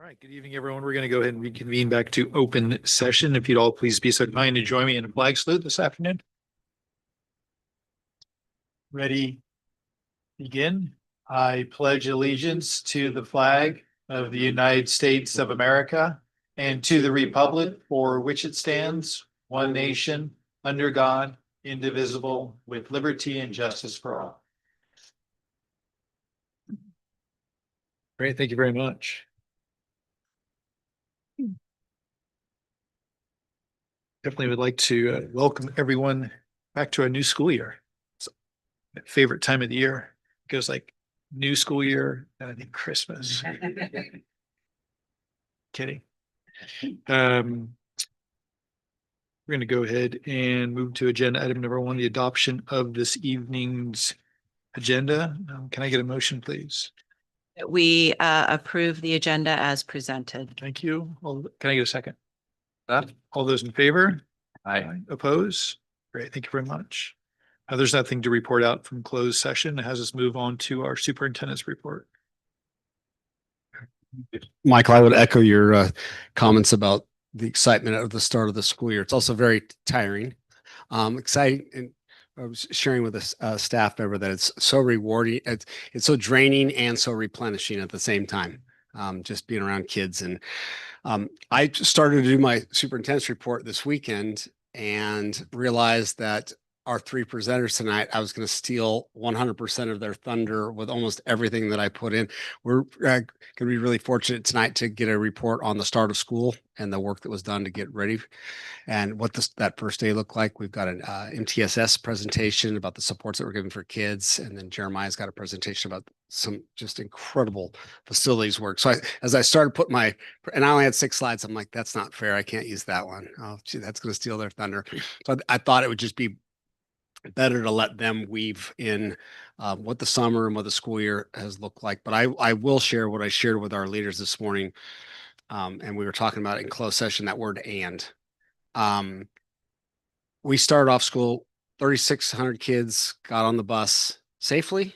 All right, good evening, everyone. We're going to go ahead and reconvene back to open session. If you'd all please be so kind to join me in a flag salute this afternoon. Ready, begin. I pledge allegiance to the flag of the United States of America and to the republic for which it stands, one nation, under God, indivisible, with liberty and justice for all. Great, thank you very much. Definitely would like to welcome everyone back to our new school year. It's my favorite time of the year. It goes like new school year and I think Christmas. Kidding. We're going to go ahead and move to agenda item number 1, the adoption of this evening's agenda. Can I get a motion, please? We approve the agenda as presented. Thank you. Can I get a second? All those in favor? Aye. Oppose? Great. Thank you very much. There's nothing to report out from closed session. It has us move on to our superintendent's report. Michael, I would echo your comments about the excitement of the start of the school year. It's also very tiring, exciting. And I was sharing with a staff member that it's so rewarding. It's so draining and so replenishing at the same time. Just being around kids. And I started to do my superintendent's report this weekend and realized that our 3 presenters tonight, I was going to steal 100% of their thunder with almost everything that I put in. We're going to be really fortunate tonight to get a report on the start of school and the work that was done to get ready and what that first day looked like. We've got an MTSS presentation about the supports that we're giving for kids. And then Jeremiah's got a presentation about some just incredible facilities work. So as I started putting and I only had 6 slides, I'm like, that's not fair. I can't use that one. Oh, gee, that's going to steal their thunder. So I thought it would just be better to let them weave in what the summer and what the school year has looked like. But I will share what I shared with our leaders this morning. And we were talking about it in closed session, that word and. We started off school, 3,600 kids got on the bus safely,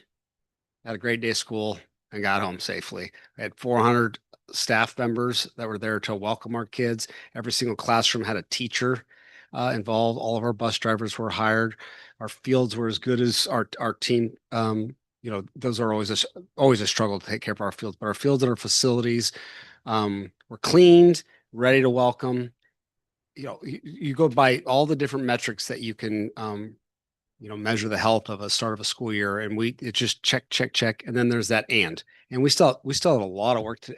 had a great day of school, and got home safely. We had 400 staff members that were there to welcome our kids. Every single classroom had a teacher involved. All of our bus drivers were hired. Our fields were as good as our team. Those are always a struggle to take care of our fields, but our fields and our facilities were cleaned, ready to welcome. You go by all the different metrics that you can measure the health of a start of a school year, and it just check, and then there's that and we still have a lot of work to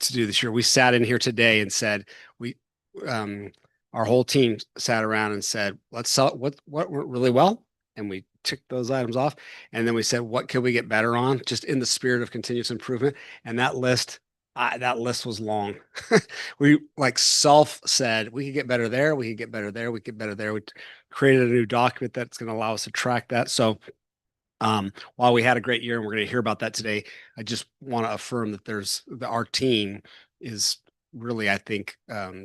do this year. We sat in here today and said our whole team sat around and said, let's sell what went really well, and we ticked those items off, and then we said, what can we get better on, just in the spirit of continuous improvement. And that list was long. We self said we could get better there, we could get better there, we could get better there. We created a new document that's going to allow us to track that. So while we had a great year and we're going to hear about that today, I just want to affirm that our team is really, I think,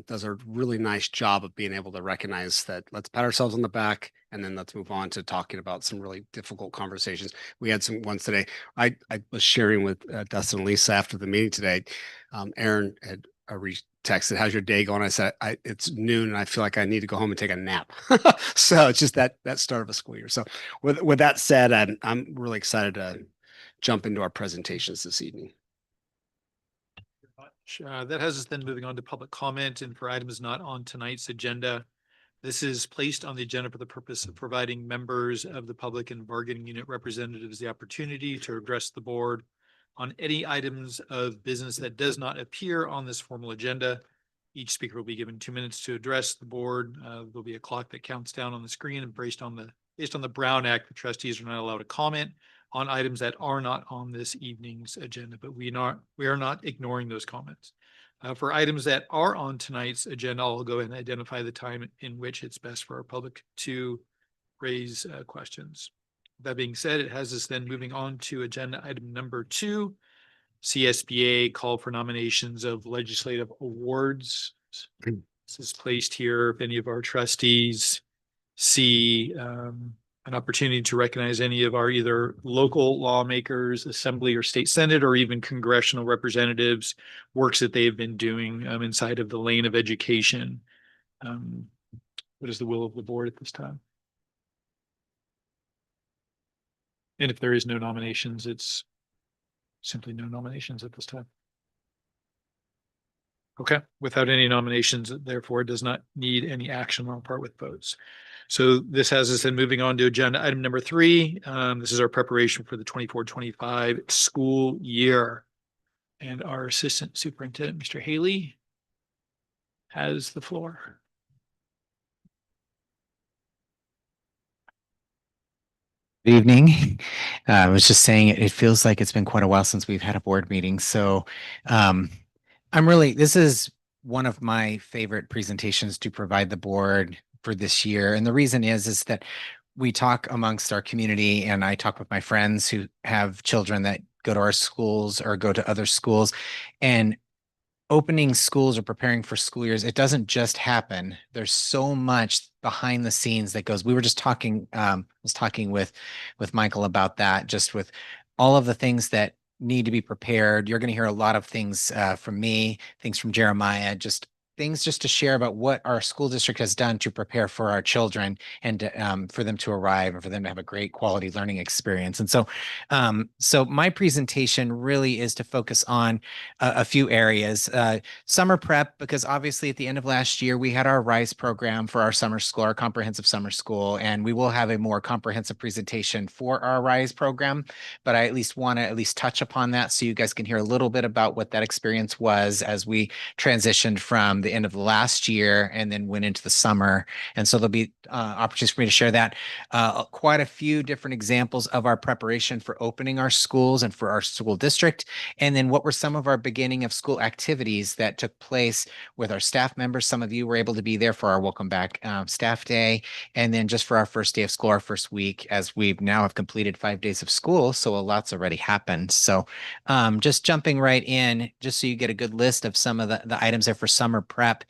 does a really nice job of being able to recognize that. Let's pat ourselves on the back, and then let's move on to talking about some really difficult conversations. We had some ones today. I was sharing with Dustin and Lisa after the meeting today. Aaron had texted, "How's your day going?" I said, "It's noon, and I feel like I need to go home and take a nap." So it's just that start of a school year. So with that said, I'm really excited to jump into our presentations this evening. That has us then moving on to public comment, and for items not on tonight's agenda, this is placed on the agenda for the purpose of providing members of the public and bargaining unit representatives the opportunity to address the board on any items of business that does not appear on this formal agenda. Each speaker will be given 2 minutes to address the board. There'll be a clock that counts down on the screen, and based on the Brown Act, the trustees are not allowed to comment on items that are not on this evening's agenda, but we are not ignoring those comments. For items that are on tonight's agenda, I'll go ahead and identify the time in which it's best for our public to raise questions. That being said, it has us then moving on to agenda item number 2, CSBA call for nominations of legislative awards. This is placed here. If any of our trustees see an opportunity to recognize any of our either local lawmakers, assembly or state senate, or even congressional representatives, works that they have been doing inside of the lane of education. What is the will of the board at this time? And if there is no nominations, it's simply no nominations at this time. Okay, without any nominations, therefore it does not need any action on our part with votes. So this has us then moving on to agenda item number 3. This is our preparation for the 24-25 school year. And our assistant superintendent, Mr. Haley, has the floor. Good evening. I was just saying it feels like it's been quite a while since we've had a board meeting. So this is one of my favorite presentations to provide the board for this year. And the reason is that we talk amongst our community, and I talk with my friends who have children that go to our schools or go to other schools, and opening schools or preparing for school years, it doesn't just happen. There's so much behind the scenes that goes. We were just talking, was talking with Michael about that, just with all of the things that need to be prepared. You're going to hear a lot of things from me, things from Jeremiah, just things just to share about what our school district has done to prepare for our children and for them to arrive and for them to have a great quality learning experience. And so, so my presentation really is to focus on a few areas. Summer prep, because obviously at the end of last year, we had our RISE program for our summer school, our comprehensive summer school, and we will have a more comprehensive presentation for our RISE program. But I at least want to at least touch upon that so you guys can hear a little bit about what that experience was as we transitioned from the end of the last year and then went into the summer. And so there'll be opportunities for me to share that. Quite a few different examples of our preparation for opening our schools and for our school district. And then what were some of our beginning of school activities that took place with our staff members. Some of you were able to be there for our welcome back staff day. And then just for our first day of school, our first week, as we now have completed 5 days of school. So a lot's already happened. So just jumping right in, just so you get a good list of some of the items there for summer prep.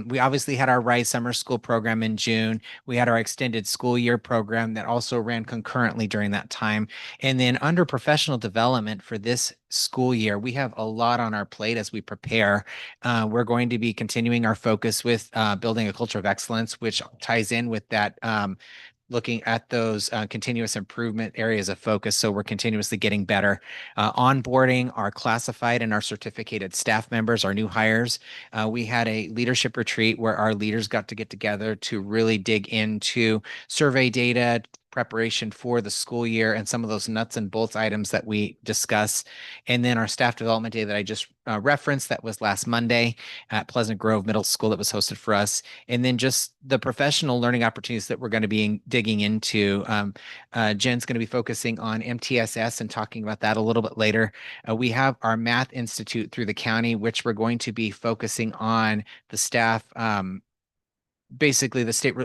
We obviously had our RISE summer school program in June. We had our extended school year program that also ran concurrently during that time. And then under professional development for this school year, we have a lot on our plate as we prepare. We're going to be continuing our focus with building a culture of excellence, which ties in with that looking at those continuous improvement areas of focus. So we're continuously getting better. Onboarding our classified and our certificated staff members, our new hires. We had a leadership retreat where our leaders got to get together to really dig into survey data, preparation for the school year, and some of those nuts and bolts items that we discuss. And then our staff development day that I just referenced, that was last Monday at Pleasant Grove Middle School, that was hosted for us. And then just the professional learning opportunities that we're going to be digging into. Jen's going to be focusing on MTSS and talking about that a little bit later. We have our Math Institute through the county, which we're going to be focusing on the staff basically the state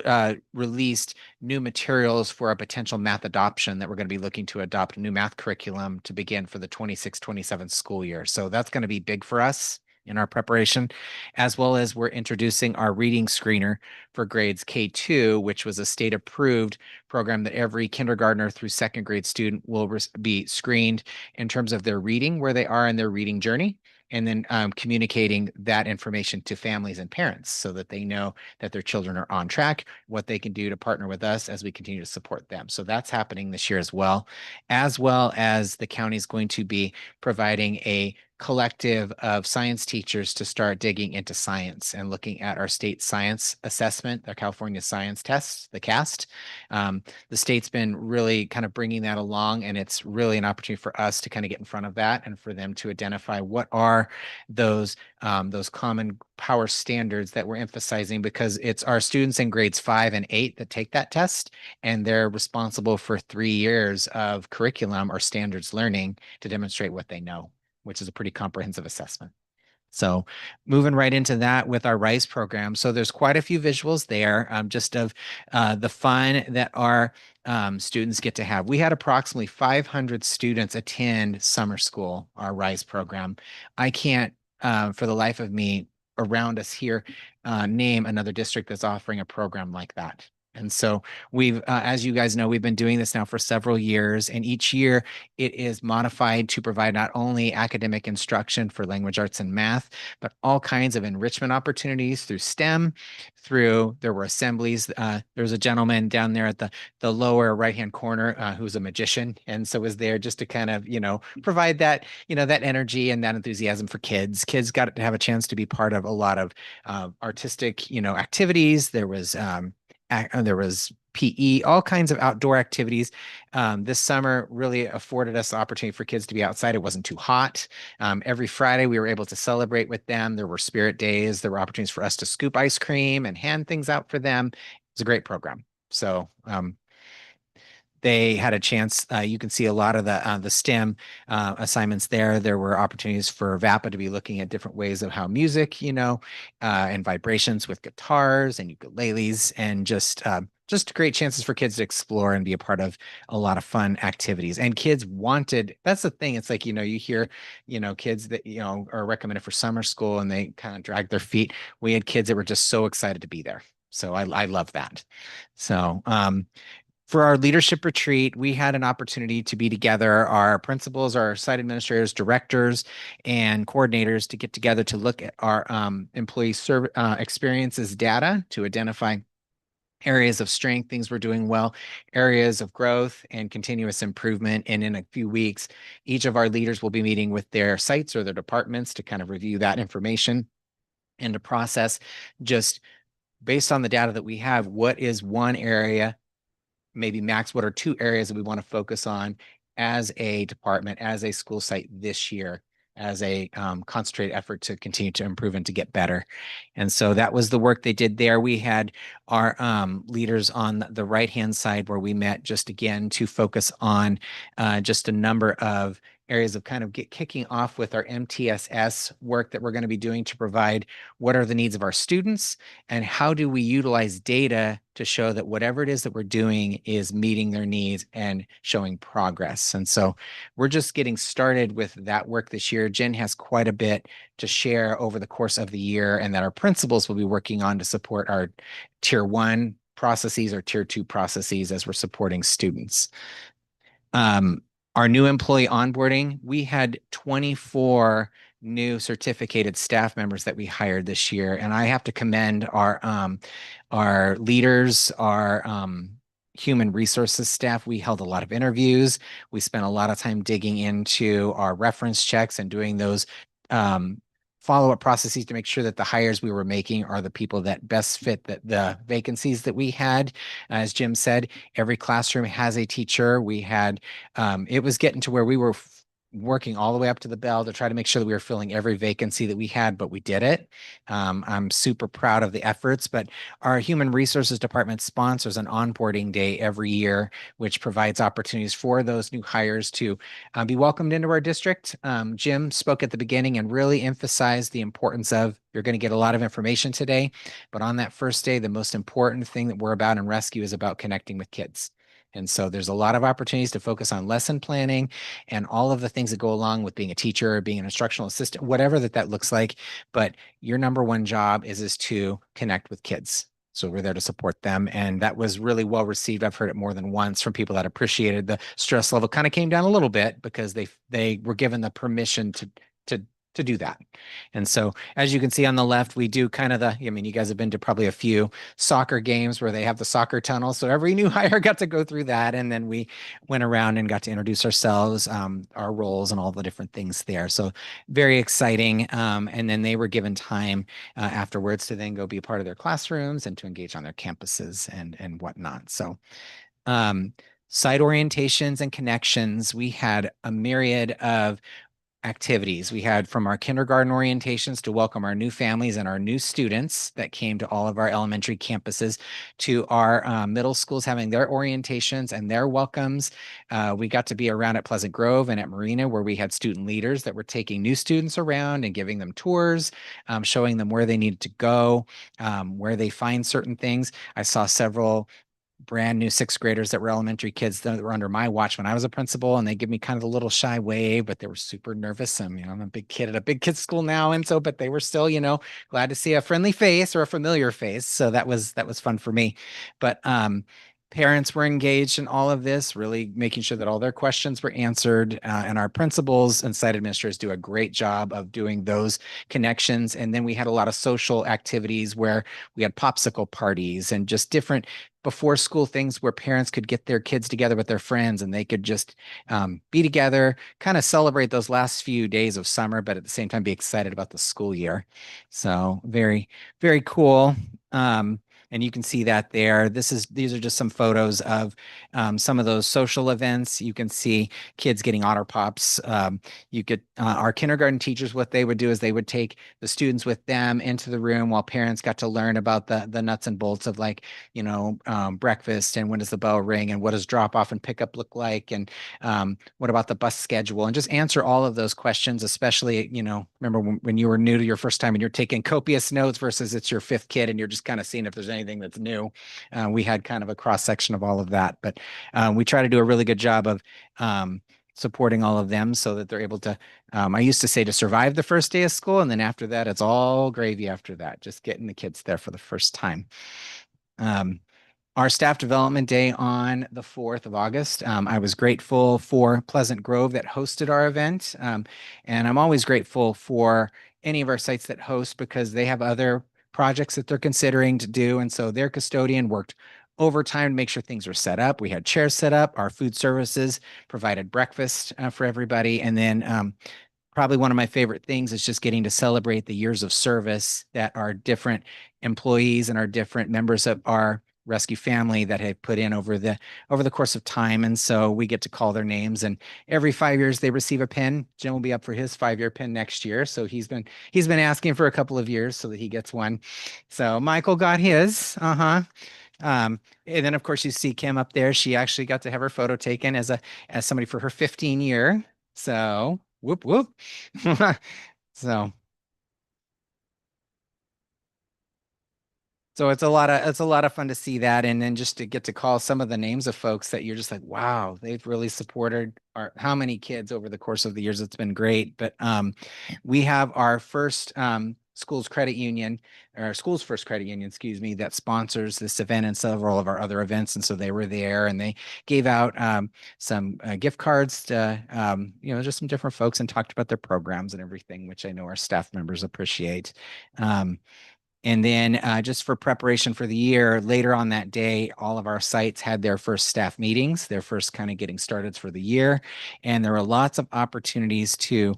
released new materials for a potential math adoption that we're going to be looking to adopt a new math curriculum to begin for the 26-27 school year. So that's going to be big for us in our preparation, as well as we're introducing our reading screener for grades K2, which was a state approved program that every kindergartner through second grade student will be screened in terms of their reading, where they are in their reading journey, and then communicating that information to families and parents so that they know that their children are on track, what they can do to partner with us as we continue to support them. So that's happening this year as well as the county is going to be providing a collective of science teachers to start digging into science and looking at our state science assessment, our California Science Test, the CAST. The state's been really kind of bringing that along, and it's really an opportunity for us to kind of get in front of that and for them to identify what are those common power standards that we're emphasizing, because it's our students in grades 5 and 8 that take that test, and they're responsible for 3 years of curriculum or standards learning to demonstrate what they know, which is a pretty comprehensive assessment. So moving right into that with our RISE program. So there's quite a few visuals there, just of the fun that our students get to have. We had approximately 500 students attend summer school, our RISE program. I can't, for the life of me, around us here, name another district that's offering a program like that. And so we've, as you guys know, we've been doing this now for several years, and each year it is modified to provide not only academic instruction for language arts and math, but all kinds of enrichment opportunities through STEM, there were assemblies. There was a gentleman down there at the lower right-hand corner who's a magician, and so was there just to kind of, provide that, that energy and that enthusiasm for kids. Kids got to have a chance to be part of a lot of artistic, activities. There was PE, all kinds of outdoor activities. This summer really afforded us the opportunity for kids to be outside. It wasn't too hot. Every Friday, we were able to celebrate with them. There were spirit days. There were opportunities for us to scoop ice cream and hand things out for them. It was a great program. So they had a chance. You can see a lot of the STEM assignments there. There were opportunities for VAPA to be looking at different ways of how music, and vibrations with guitars and ukuleles, and just great chances for kids to explore and be a part of a lot of fun activities. And kids wanted, that's the thing. It's like, you hear, kids that, are recommended for summer school and they kind of drag their feet. We had kids that were just so excited to be there. So I love that. So, for our leadership retreat, we had an opportunity to be together, our principals, our site administrators, directors, and coordinators to get together to look at our employee experiences data to identify areas of strength, things we're doing well, areas of growth and continuous improvement. And in a few weeks, each of our leaders will be meeting with their sites or their departments to kind of review that information and to process, just based on the data that we have, what is one area, maybe max, what are two areas that we want to focus on as a department, as a school site this year, as a concentrated effort to continue to improve and to get better. And so that was the work they did there. We had our leaders on the right-hand side where we met just again to focus on just a number of areas of kind of kicking off with our MTSS work that we're going to be doing to provide what are the needs of our students and how do we utilize data to show that whatever it is that we're doing is meeting their needs and showing progress. And so we're just getting started with that work this year. Jen has quite a bit to share over the course of the year, and that our principals will be working on to support our tier 1 processes or tier 2 processes as we're supporting students. Our new employee onboarding, we had 24 new certificated staff members that we hired this year. And I have to commend our leaders, our human resources staff. We held a lot of interviews. We spent a lot of time digging into our reference checks and doing those follow-up processes to make sure that the hires we were making are the people that best fit the vacancies that we had. As Jim said, every classroom has a teacher. We had, it was getting to where we were working all the way up to the bell to try to make sure that we were filling every vacancy that we had, but we did it. I'm super proud of the efforts, but our human resources department sponsors an onboarding day every year, which provides opportunities for those new hires to be welcomed into our district. Jim spoke at the beginning and really emphasized the importance of, you're going to get a lot of information today, but on that first day, the most important thing that we're about in Rescue is about connecting with kids. And so there's a lot of opportunities to focus on lesson planning and all of the things that go along with being a teacher, being an instructional assistant, whatever that looks like. But your number one job is to connect with kids. So we're there to support them. And that was really well received. I've heard it more than once from people that appreciated the stress level kind of came down a little bit because they were given the permission to do that. And so as you can see on the left, we do kind of you guys have been to probably a few soccer games where they have the soccer tunnel. So every new hire got to go through that. And then we went around and got to introduce ourselves, our roles and all the different things there. So very exciting. And then they were given time afterwards to then go be a part of their classrooms and to engage on their campuses and whatnot. So site orientations and connections, we had a myriad of activities. We had from our kindergarten orientations to welcome our new families and our new students that came to all of our elementary campuses, to our middle schools having their orientations and their welcomes. We got to be around at Pleasant Grove and at Marina, where we had student leaders that were taking new students around and giving them tours, showing them where they needed to go, where they find certain things. I saw several brand new sixth graders that were elementary kids that were under my watch when I was a principal, and they give me kind of a little shy wave, but they were super nervous. And, I'm a big kid at a big kids school now. And so, but they were still, glad to see a friendly face or a familiar face. So that was fun for me. But, parents were engaged in all of this, really making sure that all their questions were answered. And our principals and site administrators do a great job of doing those connections. And then we had a lot of social activities where we had popsicle parties and just different before school things where parents could get their kids together with their friends and they could just be together, kind of celebrate those last few days of summer, but at the same time be excited about the school year. So very, very cool. And you can see that there. These are just some photos of some of those social events. You can see kids getting Otter Pops. You get our kindergarten teachers, what they would do is they would take the students with them into the room while parents got to learn about the nuts and bolts of like, breakfast and when does the bell ring and what does drop off and pickup look like and what about the bus schedule, and just answer all of those questions, especially, remember when you were new to your first time and you're taking copious notes versus it's your fifth kid and you're just kind of seeing if there's anything that's new. We had kind of a cross section of all of that, but we try to do a really good job of supporting all of them so that they're able to, I used to say to survive the first day of school. And then after that, it's all gravy after that, just getting the kids there for the first time. Our staff development day on the 4th of August. I was grateful for Pleasant Grove that hosted our event. And I'm always grateful for any of our sites that host because they have other projects that they're considering to do. And so their custodian worked overtime to make sure things were set up. We had chairs set up. Our food services provided breakfast for everybody. And then probably one of my favorite things is just getting to celebrate the years of service that our different employees and our different members of our rescue family that have put in over the course of time. And so we get to call their names, and every 5 years they receive a pin. Jim will be up for his 5-year pin next year. So he's been asking for a couple of years so that he gets one. So Michael got his. And then of course you see Kim up there. She actually got to have her photo taken as somebody for her 15 year. So whoop, whoop. So it's a lot of fun to see that, and then just to get to call some of the names of folks that you're just like, wow, they've really supported how many kids over the course of the years. It's been great. But we have our first schools credit union, or schools first credit union, excuse me, that sponsors this event and several of our other events. And so they were there and they gave out some gift cards to, just some different folks and talked about their programs and everything, which I know our staff members appreciate. And then just for preparation for the year, later on that day, all of our sites had their first staff meetings, their first kind of getting started for the year. And there were lots of opportunities to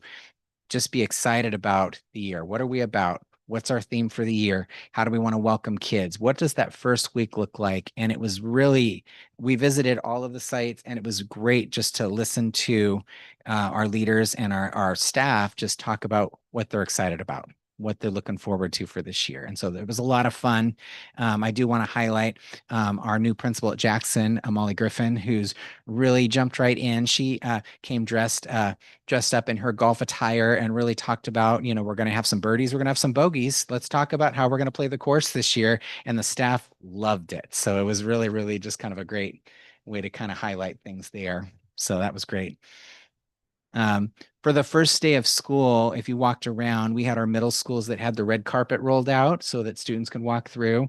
just be excited about the year. What are we about? What's our theme for the year? How do we want to welcome kids? What does that first week look like? And it was really, we visited all of the sites, and it was great just to listen to our leaders and our staff just talk about what they're excited about, what they're looking forward to for this year. And so there was a lot of fun. I do want to highlight our new principal at Jackson, Molly Griffin, who's really jumped right in. She came dressed up in her golf attire and really talked about, we're going to have some birdies, we're going to have some bogeys. Let's talk about how we're going to play the course this year. And the staff loved it. So it was really, really just kind of a great way to kind of highlight things there. So that was great. For the first day of school, if you walked around, we had our middle schools that had the red carpet rolled out so that students could walk through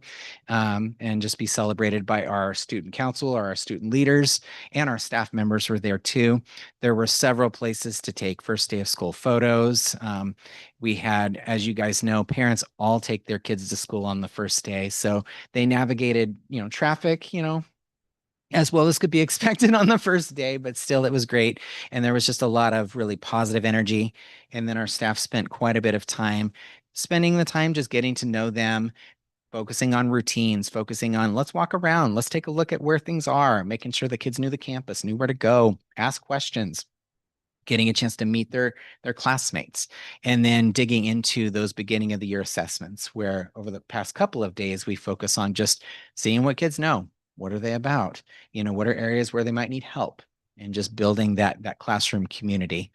and just be celebrated by our student council or our student leaders, and our staff members were there too. There were several places to take first day of school photos. We had, as you guys know, parents all take their kids to school on the first day. So they navigated, traffic, as well as could be expected on the first day, but still it was great. And there was just a lot of really positive energy. And then our staff spent quite a bit of time spending the time just getting to know them, focusing on routines, focusing on let's walk around, let's take a look at where things are, making sure the kids knew the campus, knew where to go, ask questions, getting a chance to meet their classmates, and then digging into those beginning of the year assessments, where over the past couple of days, we focus on just seeing what kids know. What are they about? What are areas where they might need help, and just building that classroom community.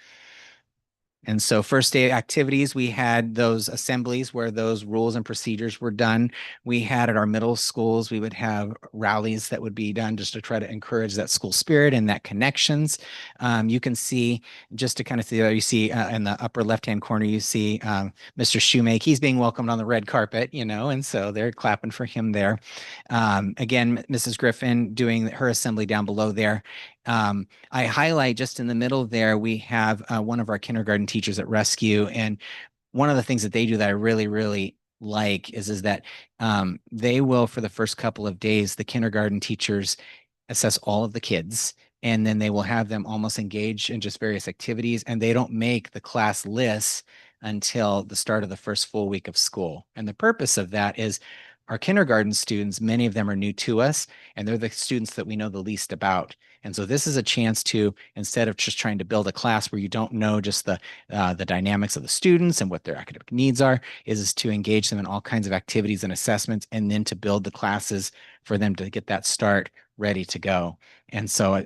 And so first day activities, we had those assemblies where those rules and procedures were done. We had at our middle schools, we would have rallies that would be done just to try to encourage that school spirit and that connections. You can see, just to kind of see, you see in the upper left-hand corner, you see Mr. Shoemake. He's being welcomed on the red carpet, and so they're clapping for him there. Again, Mrs. Griffin doing her assembly down below there. I highlight just in the middle there, we have one of our kindergarten teachers at Rescue. And one of the things that they do that I really, really like is that they will, for the first couple of days, the kindergarten teachers assess all of the kids, and then they will have them almost engage in just various activities, and they don't make the class lists until the start of the first full week of school. And the purpose of that is our kindergarten students, many of them are new to us, and they're the students that we know the least about. And so this is a chance to, instead of just trying to build a class where you don't know just the dynamics of the students and what their academic needs are, is to engage them in all kinds of activities and assessments, and then to build the classes for them to get that start ready to go. And so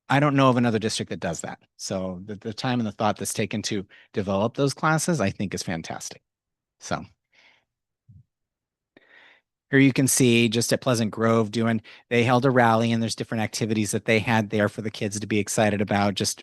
I don't know of another district that does that. So the time and the thought that's taken to develop those classes, I think, is fantastic. So here you can see just at Pleasant Grove they held a rally, and there's different activities that they had there for the kids to be excited about, just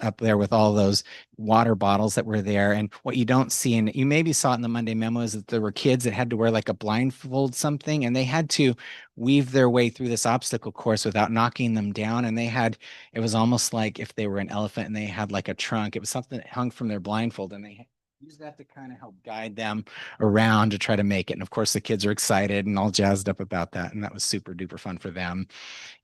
up there with all those water bottles that were there. And what you don't see, and you maybe saw it in the Monday memo, is that there were kids that had to wear like a blindfold something, and they had to weave their way through this obstacle course without knocking them down. And it was almost like if they were an elephant and they had like a trunk, it was something that hung from their blindfold, and they use that to kind of help guide them around to try to make it. And of course, the kids are excited and all jazzed up about that. And that was super duper fun for them.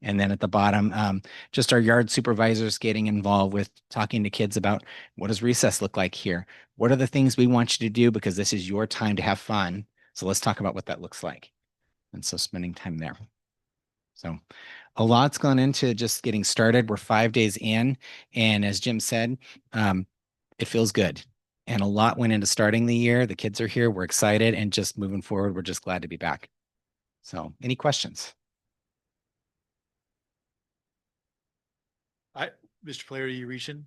And then at the bottom, just our yard supervisors getting involved with talking to kids about, what does recess look like here? What are the things we want you to do? Because this is your time to have fun. So let's talk about what that looks like. And so spending time there. So a lot's gone into just getting started. We're 5 days in. And as Jim said, it feels good. And a lot went into starting the year. The kids are here. We're excited. And just moving forward, we're just glad to be back. So any questions? Mr. Player, are you reaching?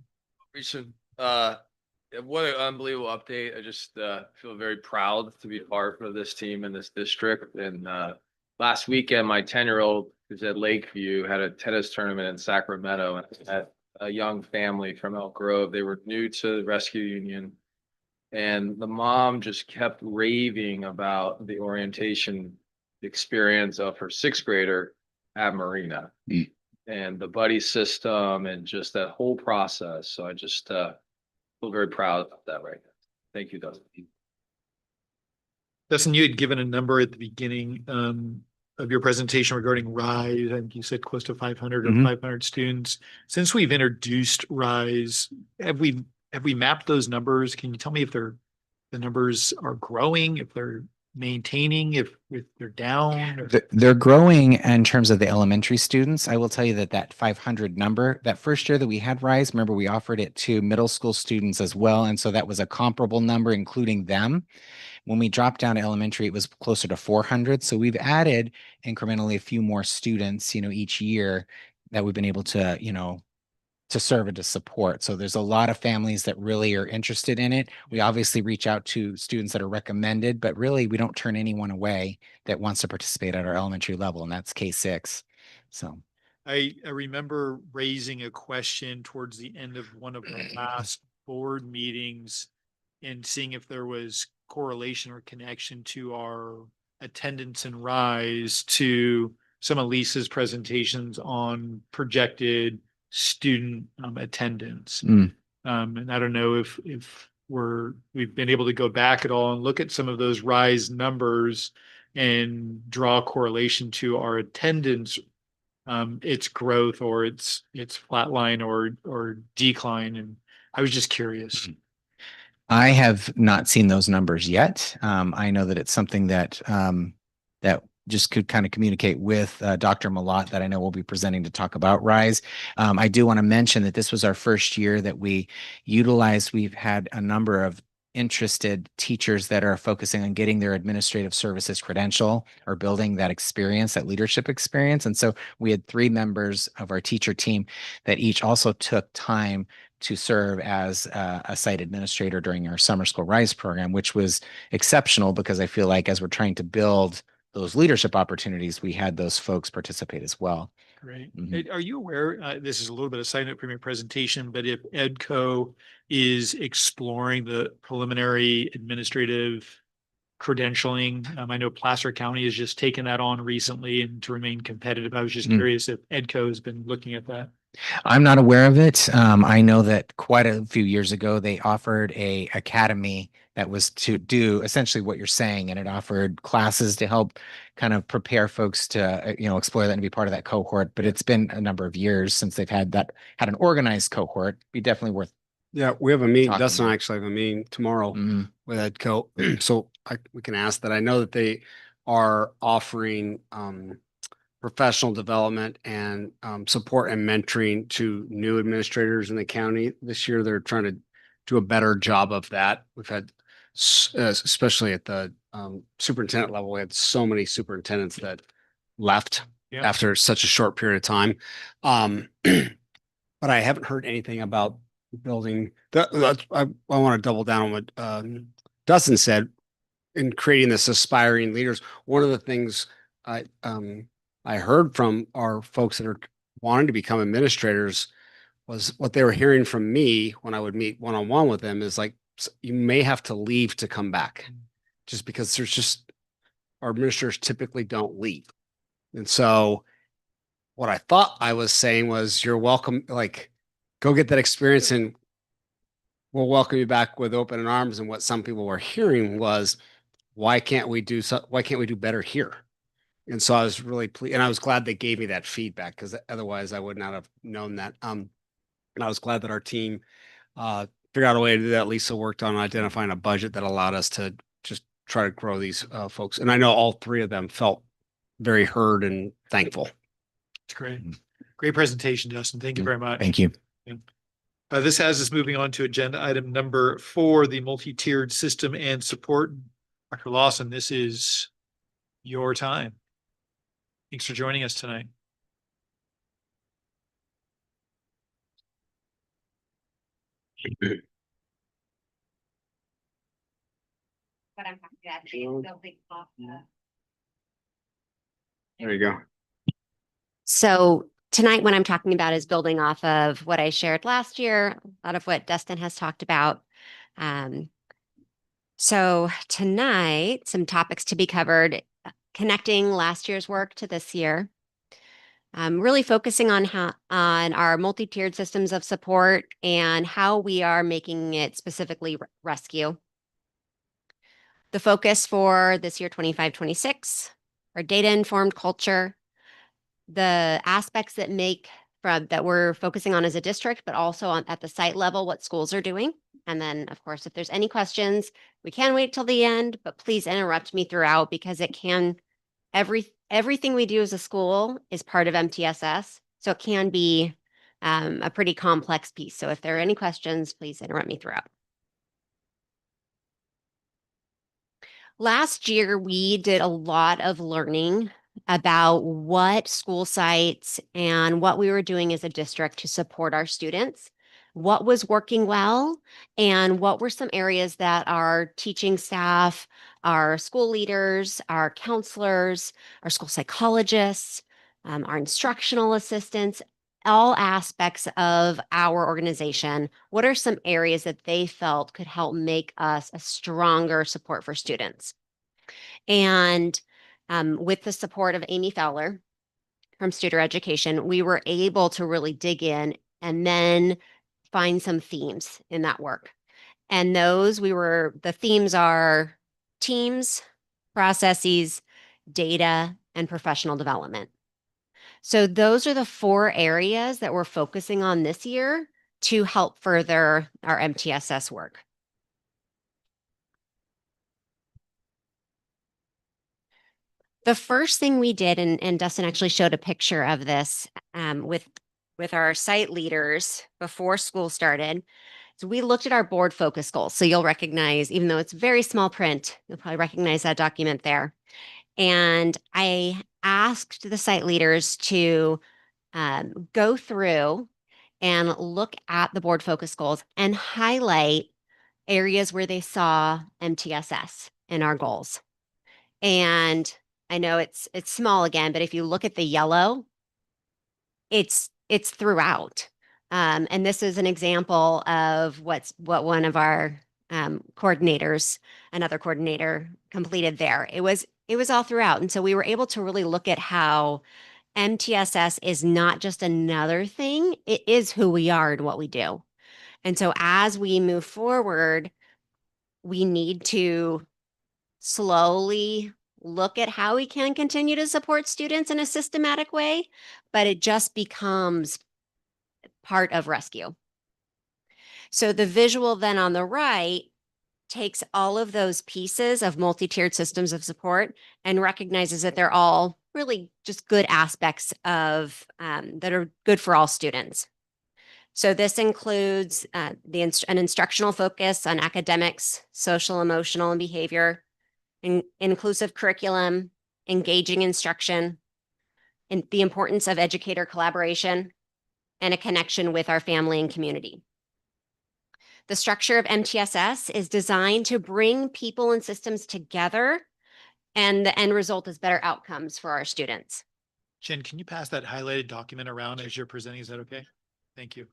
What an unbelievable update. I just feel very proud to be part of this team in this district. And last weekend, my 10-year-old who's at Lakeview had a tennis tournament in Sacramento, and had a young family from Elk Grove. They were new to Rescue Union. And the mom just kept raving about the orientation experience of her sixth grader at Marina and the buddy system and just that whole process. So I just feel very proud of that right now. Thank you, Dustin. Dustin, you had given a number at the beginning of your presentation regarding RISE. I think you said close to 500 or 500 students. Since we've introduced RISE, have we mapped those numbers? Can you tell me if the numbers are growing, if they're maintaining, if they're down? They're growing in terms of the elementary students. I will tell you that 500 number, that first year that we had RISE, remember we offered it to middle school students as well. And so that was a comparable number, including them. When we dropped down to elementary, it was closer to 400. So we've added incrementally a few more students, each year that we've been able to, to serve and to support. So there's a lot of families that really are interested in it. We obviously reach out to students that are recommended, but really we don't turn anyone away that wants to participate at our elementary level, and that's K-6. So I remember raising a question towards the end of one of the last board meetings and seeing if there was correlation or connection to our attendance and RISE to some of Lisa's presentations on projected student attendance. And I don't know if we've been able to go back at all and look at some of those RISE numbers and draw a correlation to our attendance, its growth or its flatline or decline. And I was just curious. I have not seen those numbers yet. I know that it's something that that just could kind of communicate with Dr. Malott that I know will be presenting to talk about RISE. I do want to mention that this was our first year that we utilized. We've had a number of interested teachers that are focusing on getting their administrative services credential or building that experience, that leadership experience. And so we had 3 members of our teacher team that each also took time to serve as a site administrator during our Summer School Rise program, which was exceptional because I feel like as we're trying to build those leadership opportunities, we had those folks participate as well. Great. Mhm. Are you aware, this is a little bit of side note from your presentation, but if EDCO is exploring the preliminary administrative credentialing, I know Placer County has just taken that on recently and to remain competitive. I was just Mm. curious if EDCO has been looking at that. I'm not aware of it. I know that quite a few years ago, they offered a academy that was to do essentially what you're saying, and it offered classes to help kind of prepare folks to, explore that and be part of that cohort. But it's been a number of years since they've had an organized cohort. Be definitely worth. Yeah, we have a meeting. Talking Dustin and I about. actually have a meeting tomorrow Mhm. with EDCO. So we can ask that. I know that they are offering professional development and support and mentoring to new administrators in the county. This year, they're trying to do a better job of that. We've had, especially at the superintendent level, we had so many superintendents that left Yeah. after such a short period of time. But I haven't heard anything about building. I want to double down on what Dustin said in creating this aspiring leaders. One of the things I heard from our folks that are wanting to become administrators was what they were hearing from me when I would meet one-on-one with them is like, you may have to leave to come back just because our administrators typically don't leave. And so what I thought I was saying was, you're welcome, like, go get that experience and we'll welcome you back with open arms. And what some people were hearing was, why can't we do better here? And so I was really pleased, and I was glad they gave me that feedback because otherwise I would not have known that. And I was glad that our team figured out a way to do that. Lisa worked on identifying a budget that allowed us to just try to grow these folks. And I know all three of them felt very heard and thankful. It's great. Great presentation, Dustin. Thank you very much. Thank you. This has us moving on to agenda item number 4, the multi-tiered system and support. Dr. Lawson, this is your time. Thanks for joining us tonight. But I'm happy to actually building off the. There you go. So tonight, what I'm talking about is building off of what I shared last year, a lot of what Dustin has talked about. So tonight, some topics to be covered, connecting last year's work to this year. Really focusing on our multi-tiered systems of support and how we are making it specifically rescue. The focus for this year, 25-26, our data-informed culture, the aspects that that we're focusing on as a district, but also at the site level, what schools are doing. And then, of course, if there's any questions, we can wait till the end, but please interrupt me throughout because it can, everything we do as a school is part of MTSS. So it can be a pretty complex piece. So if there are any questions, please interrupt me throughout. Last year, we did a lot of learning about what school sites and what we were doing as a district to support our students, what was working well, and what were some areas that our teaching staff, our school leaders, our counselors, our school psychologists, our instructional assistants, all aspects of our organization, what are some areas that they felt could help make us a stronger support for students? And with the support of Amy Fowler from Studer Education, we were able to really dig in and then find some themes in that work. And the themes are teams, processes, data, and professional development. So those are the 4 areas that we're focusing on this year to help further our MTSS work. The first thing we did, and Dustin actually showed a picture of this with our site leaders before school started. So we looked at our board focus goals. So you'll recognize, even though it's very small print, you'll probably recognize that document there. And I asked the site leaders to go through and look at the board focus goals and highlight areas where they saw MTSS in our goals. And I know it's small again, but if you look at the yellow, it's throughout. And this is an example of what one of our coordinators, another coordinator, completed there. It was all throughout. And so we were able to really look at how MTSS is not just another thing, it is who we are and what we do. And so as we move forward, we need to slowly look at how we can continue to support students in a systematic way, but it just becomes part of rescue. So the visual then on the right takes all of those pieces of multi-tiered systems of support and recognizes that they're all really just good aspects of that are good for all students. So this includes an instructional focus on academics, social, emotional, and behavior, inclusive curriculum, engaging instruction, and the importance of educator collaboration, and a connection with our family and community. The structure of MTSS is designed to bring people and systems together, and the end result is better outcomes for our students. Jen, can you pass that highlighted document around as you're presenting? Is that okay? Thank you.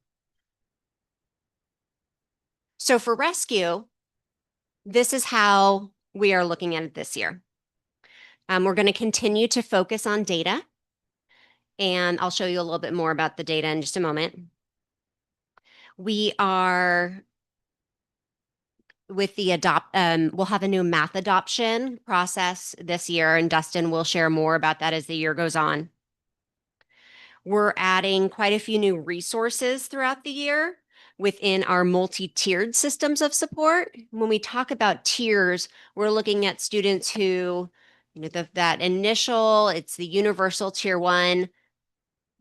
So for rescue, this is how we are looking at it this year. We're going to continue to focus on data, and I'll show you a little bit more about the data in just a moment. We are with the we'll have a new math adoption process this year, and Dustin will share more about that as the year goes on. We're adding quite a few new resources throughout the year within our multi-tiered systems of support. When we talk about tiers, we're looking at students who, you know, that initial, it's the universal tier 1.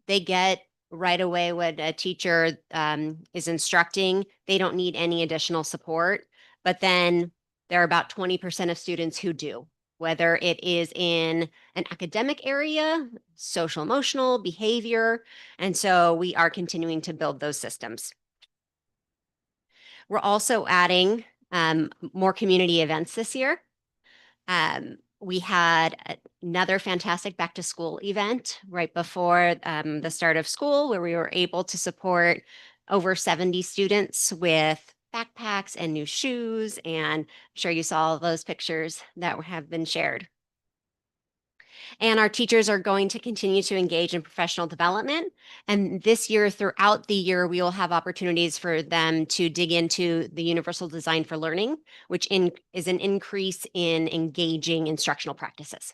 They get right away what a teacher is instructing. They don't need any additional support. But then there are about 20% of students who do, whether it is in an academic area, social, emotional, behavior. And so we are continuing to build those systems. We're also adding more community events this year. We had another fantastic back to school event right before the start of school, where we were able to support over 70 students with backpacks and new shoes. And I'm sure you saw all those pictures that have been shared. And our teachers are going to continue to engage in professional development. And this year, throughout the year, we will have opportunities for them to dig into the Universal Design for Learning, which is an increase in engaging instructional practices.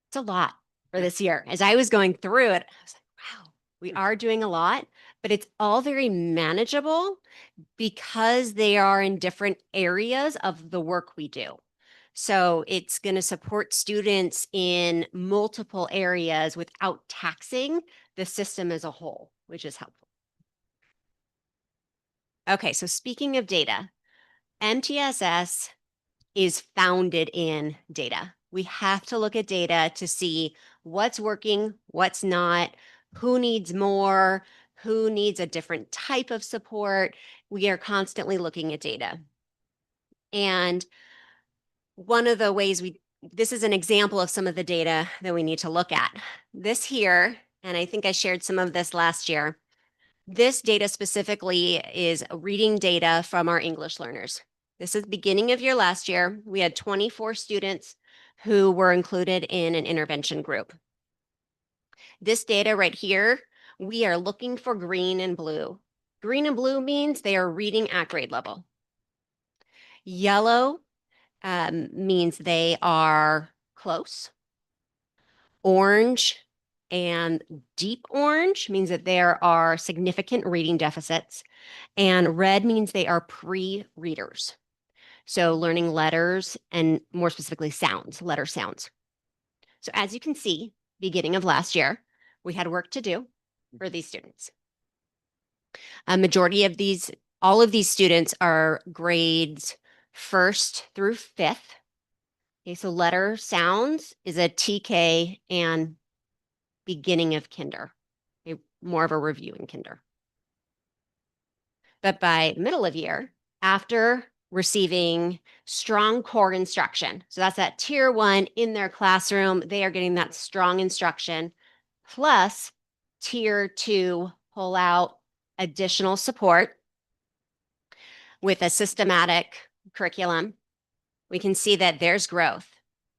It's a lot for this year. As I was going through it, I was like, wow, we are doing a lot, but it's all very manageable because they are in different areas of the work we do. So it's going to support students in multiple areas without taxing the system as a whole, which is helpful. Okay, so speaking of data, MTSS is founded in data. We have to look at data to see what's working, what's not, who needs more, who needs a different type of support. We are constantly looking at data. And one of the ways this is an example of some of the data that we need to look at. This here, and I think I shared some of this last year, this data specifically is reading data from our English learners. This is beginning of year last year. We had 24 students who were included in an intervention group. This data right here, we are looking for green and blue. Green and blue means they are reading at grade level. Yellow means they are close. Orange and deep orange means that there are significant reading deficits. And red means they are pre-readers. So learning letters and more specifically sounds, letter sounds. So as you can see, beginning of last year, we had work to do for these students. A majority of all of these students are grades 1st through 5th. Okay, so letter sounds is a TK and beginning of kinder. Okay, more of a review in kinder. But by middle of year, after receiving strong core instruction, so that's that tier 1 in their classroom, they are getting that strong instruction, plus tier 2 pull out additional support with a systematic curriculum. We can see that there's growth.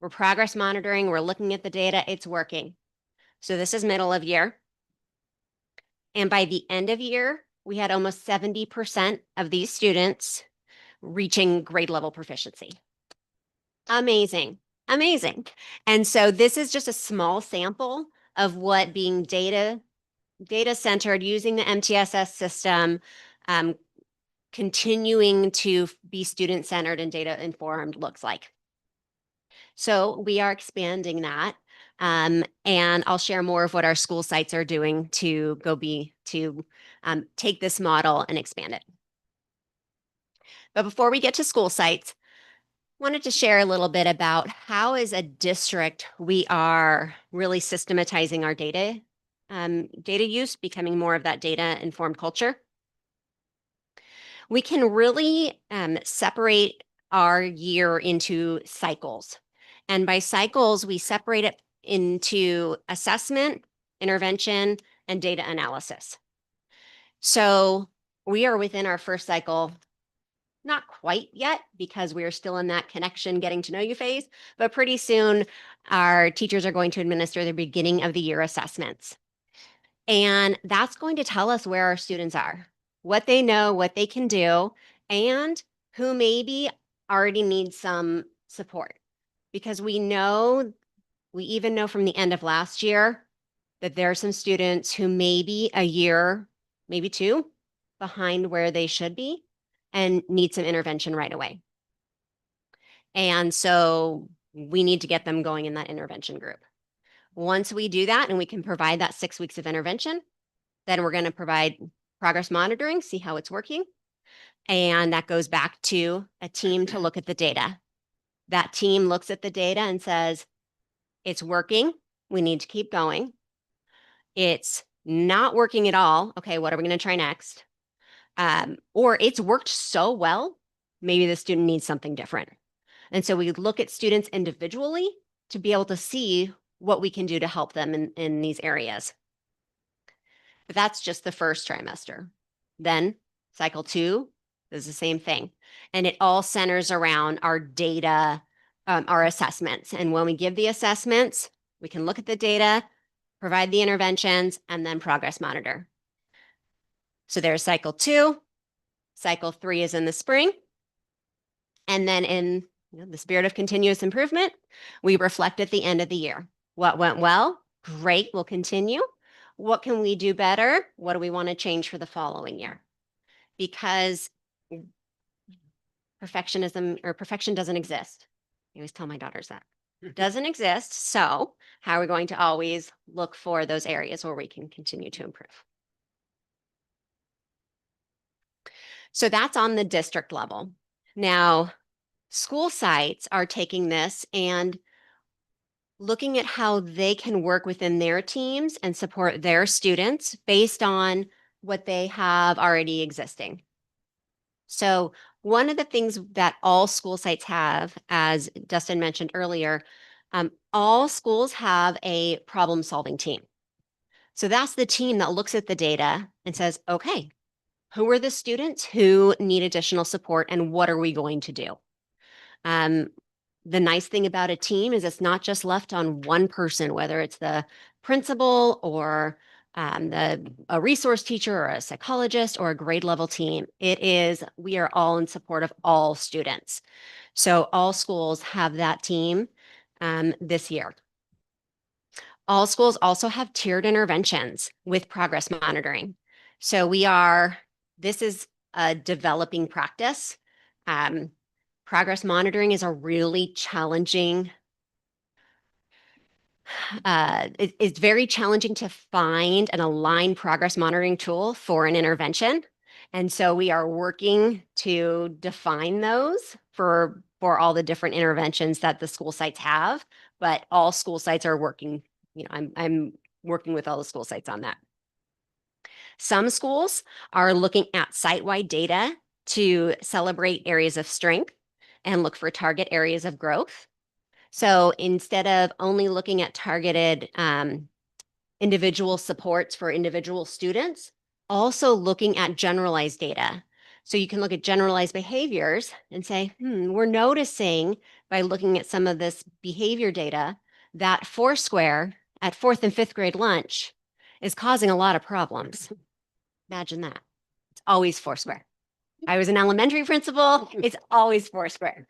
We're progress monitoring, we're looking at the data, it's working. So this is middle of year. And by the end of year, we had almost 70% of these students reaching grade level proficiency. Amazing, amazing. And so this is just a small sample of what being data centered, using the MTSS system, continuing to be student centered and data informed looks like. So we are expanding that. And I'll share more of what our school sites are doing to take this model and expand it. But before we get to school sites, wanted to share a little bit about how as a district we are really systematizing our data use, becoming more of that data informed culture. We can really separate our year into cycles. And by cycles, we separate it into assessment, intervention, and data analysis. So we are within our first cycle, not quite yet because we are still in that connection, getting to know you phase, but pretty soon our teachers are going to administer the beginning of the year assessments. And that's going to tell us where our students are, what they know, what they can do, and who maybe already needs some support. Because we even know from the end of last year that there are some students who may be a year, maybe 2, behind where they should be and need some intervention right away. And so we need to get them going in that intervention group. Once we do that and we can provide that 6 weeks of intervention, then we're going to provide progress monitoring, see how it's working. And that goes back to a team to look at the data. That team looks at the data and says, it's working, we need to keep going. It's not working at all. Okay, what are we going to try next? Or it's worked so well, maybe the student needs something different. And so we look at students individually to be able to see what we can do to help them in these areas. But that's just the first trimester. Then cycle 2 is the same thing. And it all centers around our data, our assessments. And when we give the assessments, we can look at the data, provide the interventions, and then progress monitor. So there's cycle 2. Cycle 3 is in the spring. And then in the spirit of continuous improvement, we reflect at the end of the year. What went well? Great, we'll continue. What can we do better? What do we want to change for the following year? Because perfection doesn't exist. I always tell my daughters that. It doesn't exist. So how are we going to always look for those areas where we can continue to improve? So that's on the district level. Now, school sites are taking this and looking at how they can work within their teams and support their students based on what they have already existing. So one of the things that all school sites have, as Dustin mentioned earlier, all schools have a problem-solving team. So that's the team that looks at the data and says, okay, who are the students who need additional support and what are we going to do? The nice thing about a team is it's not just left on one person, whether it's the principal or a resource teacher or a psychologist or a grade level team. We are all in support of all students. So all schools have that team this year. All schools also have tiered interventions with progress monitoring. So this is a developing practice. Progress monitoring is a really challenging, it's very challenging to find an aligned progress monitoring tool for an intervention. And so we are working to define those for all the different interventions that the school sites have, but all school sites are working, I'm working with all the school sites on that. Some schools are looking at site-wide data to celebrate areas of strength and look for target areas of growth. So instead of only looking at targeted individual supports for individual students, also looking at generalized data. So you can look at generalized behaviors and say, we're noticing by looking at some of this behavior data that Foursquare at 4th and 5th grade lunch is causing a lot of problems. Imagine that. It's always Foursquare. I was an elementary principal. It's always Foursquare.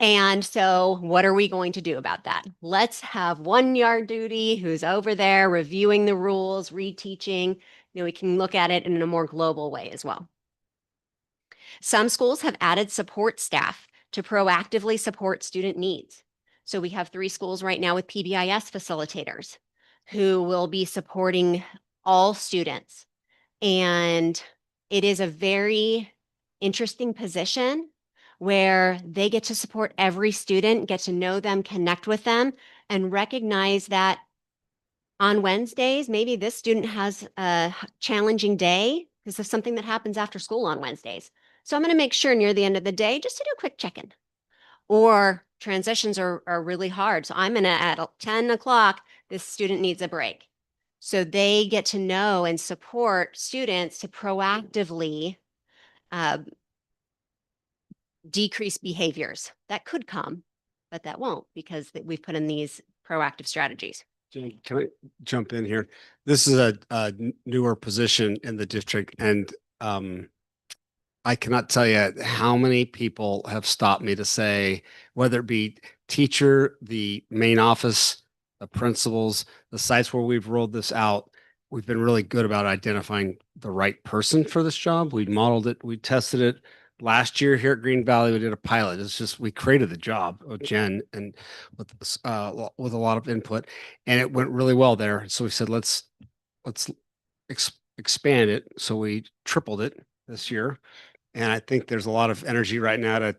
And so what are we going to do about that? Let's have one yard duty who's over there reviewing the rules, reteaching. We can look at it in a more global way as well. Some schools have added support staff to proactively support student needs. So we have 3 schools right now with PBIS facilitators who will be supporting all students. And it is a very interesting position where they get to support every student, get to know them, connect with them, and recognize that on Wednesdays, maybe this student has a challenging day because of something that happens after school on Wednesdays. So I'm going to make sure near the end of the day just to do a quick check-in. Or transitions are really hard. So I'm going to, at 10 o'clock, this student needs a break. So they get to know and support students to proactively decrease behaviors that could come, but that won't because we've put in these proactive strategies. Jen, can I jump in here? This is a newer position in the district, and I cannot tell you how many people have stopped me to say, whether it be teacher, the main office, the principals, the sites where we've rolled this out, we've been really good about identifying the right person for this job. We modeled it, we tested it. Last year here at Green Valley, we did a pilot. It's just, we created the job with Jen and with a lot of input, and it went really well there. So we said, let's expand it. So we tripled it this year. And I think there's a lot of energy right now to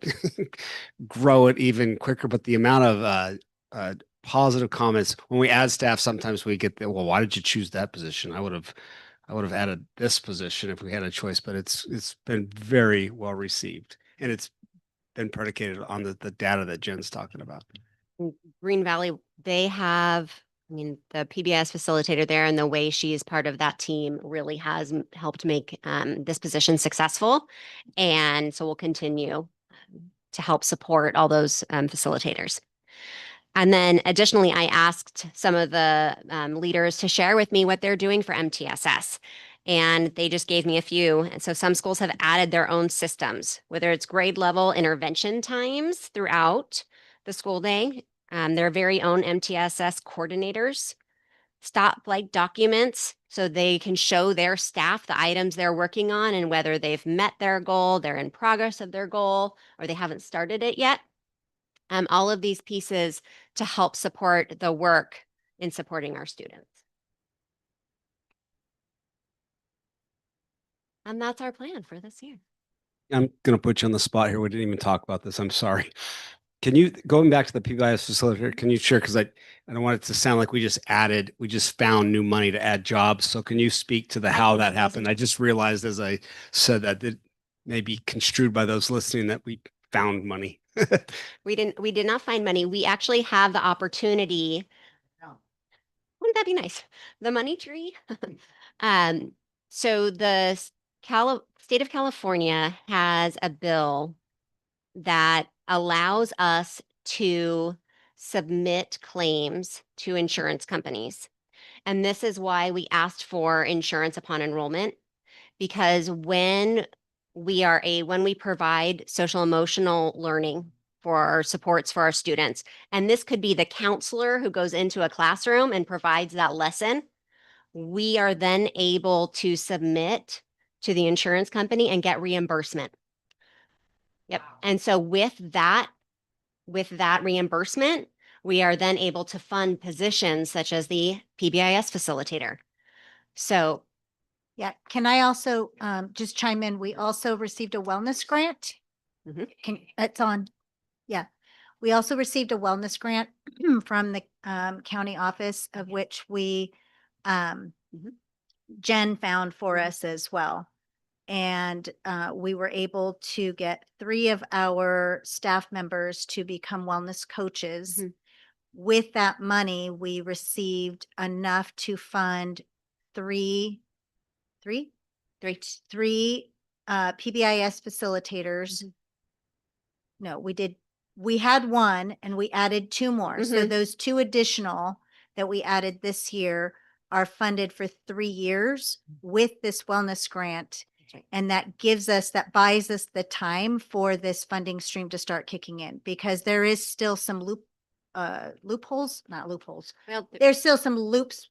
grow it even quicker. But the amount of positive comments when we add staff, sometimes we get the, well, why did you choose that position? I would have added this position if we had a choice, but it's been very well received, and it's been predicated on the data that Jen's talking about. Green Valley, they have, the PBS facilitator there and the way she is part of that team really has helped make this position successful. And so we'll continue to help support all those facilitators. And then additionally, I asked some of the leaders to share with me what they're doing for MTSS. And they just gave me a few. And so some schools have added their own systems, whether it's grade level intervention times throughout the school day, their very own MTSS coordinators, stoplight documents, so they can show their staff the items they're working on and whether they've met their goal, they're in progress of their goal, or they haven't started it yet. All of these pieces to help support the work in supporting our students. And that's our plan for this year. I'm going to put you on the spot here. We didn't even talk about this. I'm sorry. Can you, going back to the PBIS facilitator, can you share? Because I don't want it to sound like we just found new money to add jobs. So can you speak to how that happened? I just realized as I said that it may be construed by those listening that we found money. We did not find money. We actually have the opportunity. Wouldn't that be nice? The money tree. So the state of California has a bill that allows us to submit claims to insurance companies. And this is why we asked for insurance upon enrollment, because when we provide social emotional learning for our supports for our students, and this could be the counselor who goes into a classroom and provides that lesson, we are then able to submit to the insurance company and get reimbursement. Yep. And so with that reimbursement, we are then able to fund positions such as the PBIS facilitator. So yeah, can I also just chime in? We also received a wellness grant. It's on. Yeah, we also received a wellness grant from the county office, of which we Jen found for us as well. And we were able to get 3 of our staff members to become wellness coaches. Mhm. With that money, we received enough to fund three Three. PBIS facilitators. No, we had one and we added 2 more. So Mhm. those 2 additional that we added this year are funded for 3 years with this wellness grant. That's right. And that buys us the time for this funding stream to start kicking in, because there is still some loopholes, not loopholes. Well, There's still some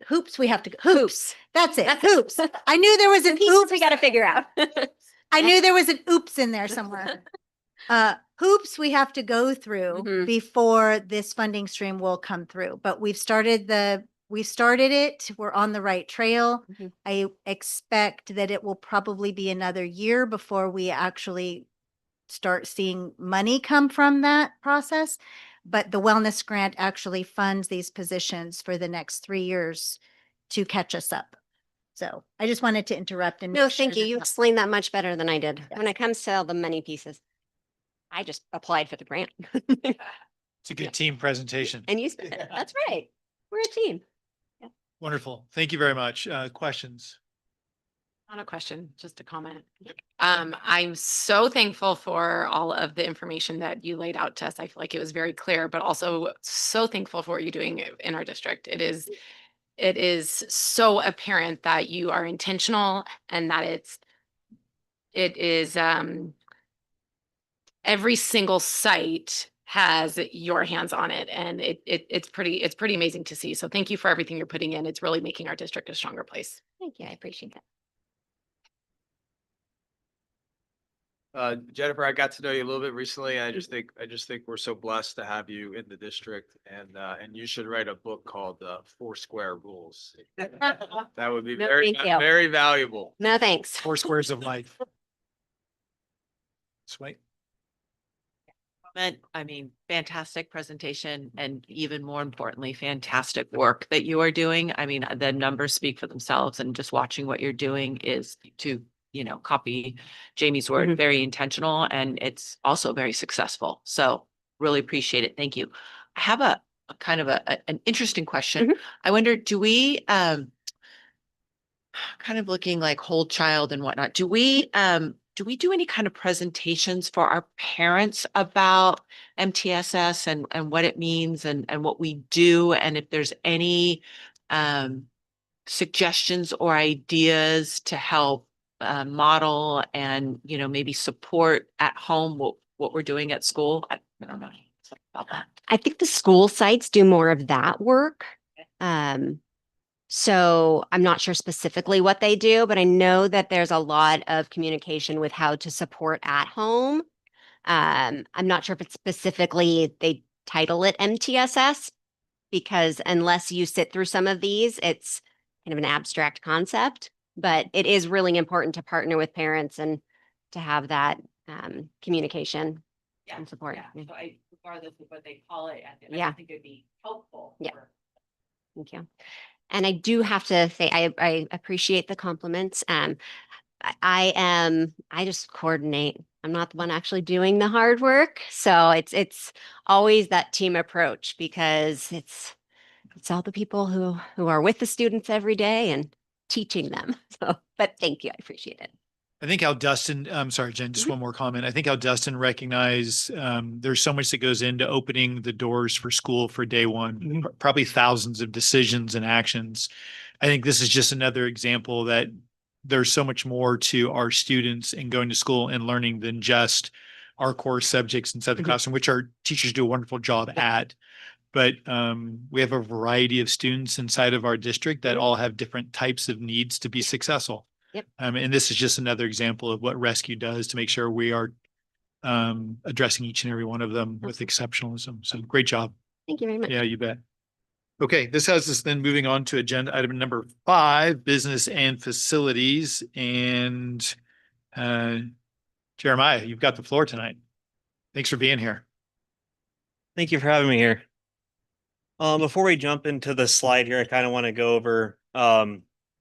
hoops we have to, hoops. That's it, That's- hoops. I knew there was an pieces oops. we got to figure out. I knew there was an oops in there somewhere. Hoops we have to go through Mhm. before this funding stream will come through. But we've started it. We're on the right trail. Mhm. I expect that it will probably be another year before we actually start seeing money come from that process. But the wellness grant actually funds these positions for the next 3 years to catch us up. So I just wanted to interrupt and. No, make sure thank you. that You that- explained that much better than I did. When it comes to all the money pieces, I just applied for the grant. It's a good team presentation. And you spent it. That's right. We're a team. Wonderful. Thank you very much. Questions? Not a question, just a comment. I'm so thankful for all of the information that you laid out to us. I feel like it was very clear, but also so thankful for what you're doing in our district. It is so apparent that you are intentional and that it is every single site has your hands on it, and it's pretty amazing to see. So thank you for everything you're putting in. It's really making our district a stronger place. Thank you. I appreciate that. Jennifer, I got to know you a little bit recently. I just think we're so blessed to have you in the district, and you should write a book called Four Square Rules. That would be No, very, thank you. very valuable. No, thanks. 4 squares of life. Sweet. I mean, fantastic presentation and even more importantly, fantastic work that you are doing. I mean, the numbers speak for themselves and just watching what you're doing is to, copy Jamie's word, Mhm. very intentional and it's also very successful. So really appreciate it. Thank you. I have a kind of an interesting question. Mhm. I wonder, do we, kind of looking like whole child and whatnot, do we do any kind of presentations for our parents about MTSS and what it means and what we do? And if there's any suggestions or ideas to help model and, maybe support at home what we're doing at school? I don't know something about that. I think the school sites do more of that work. So I'm not sure specifically what they do, but I know that there's a lot of communication with how to support at home. I'm not sure if it's specifically, they title it MTSS, because unless you sit through some of these, it's kind of an abstract concept, but it is really important to partner with parents and to have that communication and support. Yeah. So regardless of what they call it, Yeah. think it'd be helpful. Yeah. Thank you. And I do have to say, I appreciate the compliments. I just coordinate. I'm not the one actually doing the hard work. So it's always that team approach, because it's all the people who are with the students every day and teaching them. So, but thank you. I appreciate it. I think how Dustin, I'm sorry, Jen, just Mhm. one more comment. I think how Dustin recognized there's so much that goes into opening the doors for school for day one, probably thousands of decisions and actions. I think this is just another example that there's so much more to our students and going to school and learning than just our core subjects inside the Mhm. classroom, which our teachers do a wonderful job at. But we have a variety of students inside of our district that all have different types of needs to be successful. Yep. And this is just another example of what Rescue does to make sure we are addressing each and every one of them with exceptionalism. So great job. Thank you very much. Yeah, you bet. Okay, this has us then moving on to agenda item number 5, business and facilities. And Jeremiah, you've got the floor tonight. Thanks for being here. Thank you for having me here. Before we jump into the slide here, I kind of want to go over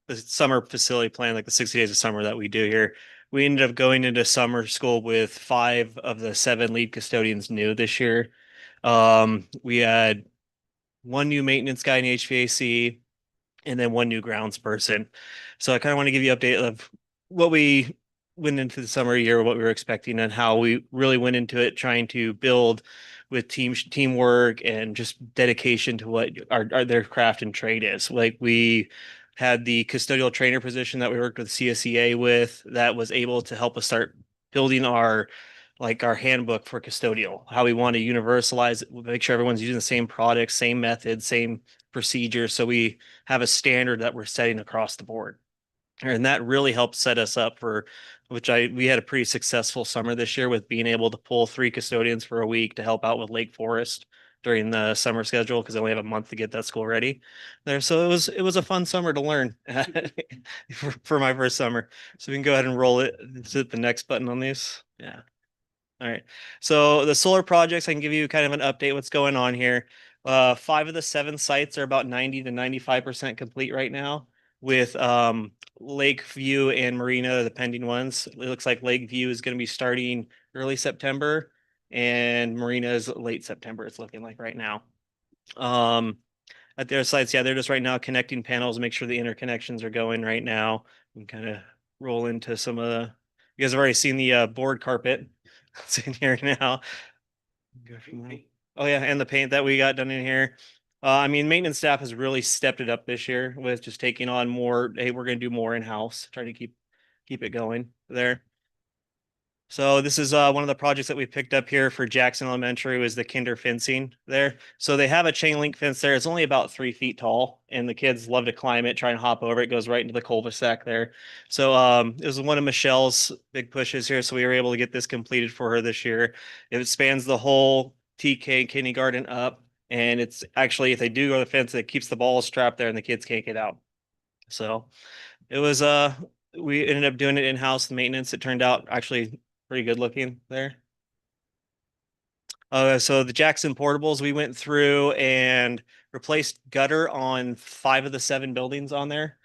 the summer facility plan, like the 60 days of summer that we do here. We ended up going into summer school with 5 of the 7 lead custodians new this year. We had 1 new maintenance guy in HVAC and then 1 new grounds person. So I kind of want to give you an update of what we went into the summer year, what we were expecting, and how we really went into it trying to build with teamwork and just dedication to what their craft and trade is. Like we had the custodial trainer position that we worked with CSEA with that was able to help us start building our handbook for custodial, how we want to universalize it, make sure everyone's using the same products, same methods, same procedures. So we have a standard that we're setting across the board. And that really helped set us up for we had a pretty successful summer this year with being able to pull 3 custodians for a week to help out with Lake Forest during the summer schedule because they only have a month to get that school ready there. So it was a fun summer to learn for my first summer. So we can go ahead and roll it. Hit the next button on these. Yeah. All right. So the solar projects, I can give you kind of an update what's going on here. 5 of the 7 sites are about 90 to 95% complete right now with Lakeview and Marina, the pending ones. It looks like Lakeview is going to be starting early September and Marina is late September, it's looking like right now. At their sites, yeah, they're just right now connecting panels, make sure the interconnections are going right now. And kind of roll into some of the, you guys have already seen the board carpet. It's in here now. Oh yeah, and the paint that we got done in here. I mean, maintenance staff has really stepped it up this year with just taking on more. Hey, we're going to do more in-house, trying to keep it going there. So this is one of the projects that we picked up here for Jackson Elementary was the kinder fencing there. So they have a chain link fence there. It's only about 3 feet tall and the kids love to climb it, try and hop over. It goes right into the cul-de-sac there. So it was one of Michelle's big pushes here. So we were able to get this completed for her this year. It spans the whole TK kindergarten up. And it's actually, if they do go to the fence, it keeps the balls trapped there and the kids can't get out. So it was, we ended up doing it in-house, the maintenance. It turned out actually pretty good looking there. So the Jackson portables, we went through and replaced gutter on 5 of the 7 buildings on there.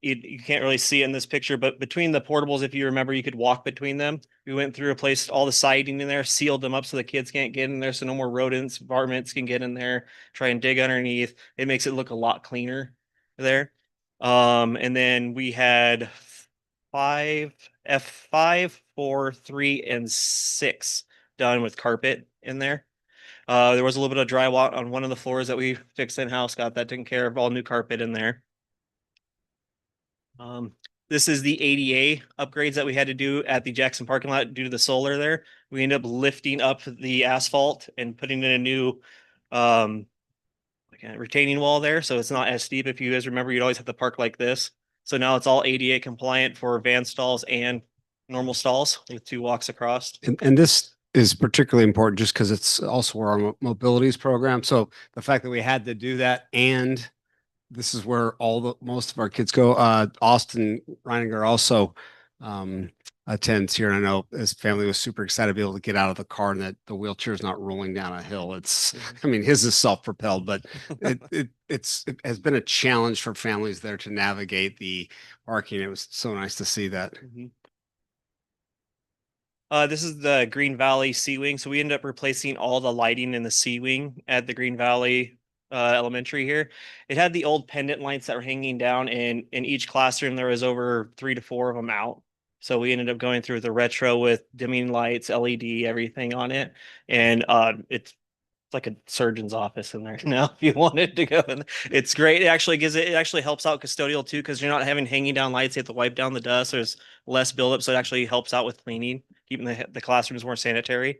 You can't really see it in this picture, but between the portables, if you remember, you could walk between them. We went through, replaced all the siding in there, sealed them up so the kids can't get in there, so no more rodents, varmints can get in there, try and dig underneath. It makes it look a lot cleaner there. And then we had 5, F5, 4, 3, and 6 done with carpet in there. There was a little bit of drywall on one of the floors that we fixed in-house, got that taken care of, all new carpet in there. This is the ADA upgrades that we had to do at the Jackson parking lot due to the solar there. We ended up lifting up the asphalt and putting in a new retaining wall there. So it's not as steep. If you guys remember, you'd always have to park like this. So now it's all ADA compliant for van stalls and normal stalls with 2 walks across. And this is particularly important just because it's also our mobilities program. So the fact that we had to do that, and this is where most of our kids go. Austin Reininger also attends here. And I know his family was super excited to be able to get out of the car and that the wheelchair is not rolling down a hill. I mean, his is self-propelled, but it has been a challenge for families there to navigate the parking. It was so nice to see that. This is the Green Valley Sea Wing. So we ended up replacing all the lighting in the Sea Wing at the Green Valley Elementary here. It had the old pendant lights that were hanging down, and in each classroom there was over 3 to 4 of them out. So we ended up going through the retro with dimming lights, LED, everything on it. And it's like a surgeon's office in there now if you wanted to go in. It's great. It actually helps out custodial too, because you're not having hanging down lights. You have to wipe down the dust. There's less buildup. So it actually helps out with cleaning, keeping the classrooms more sanitary.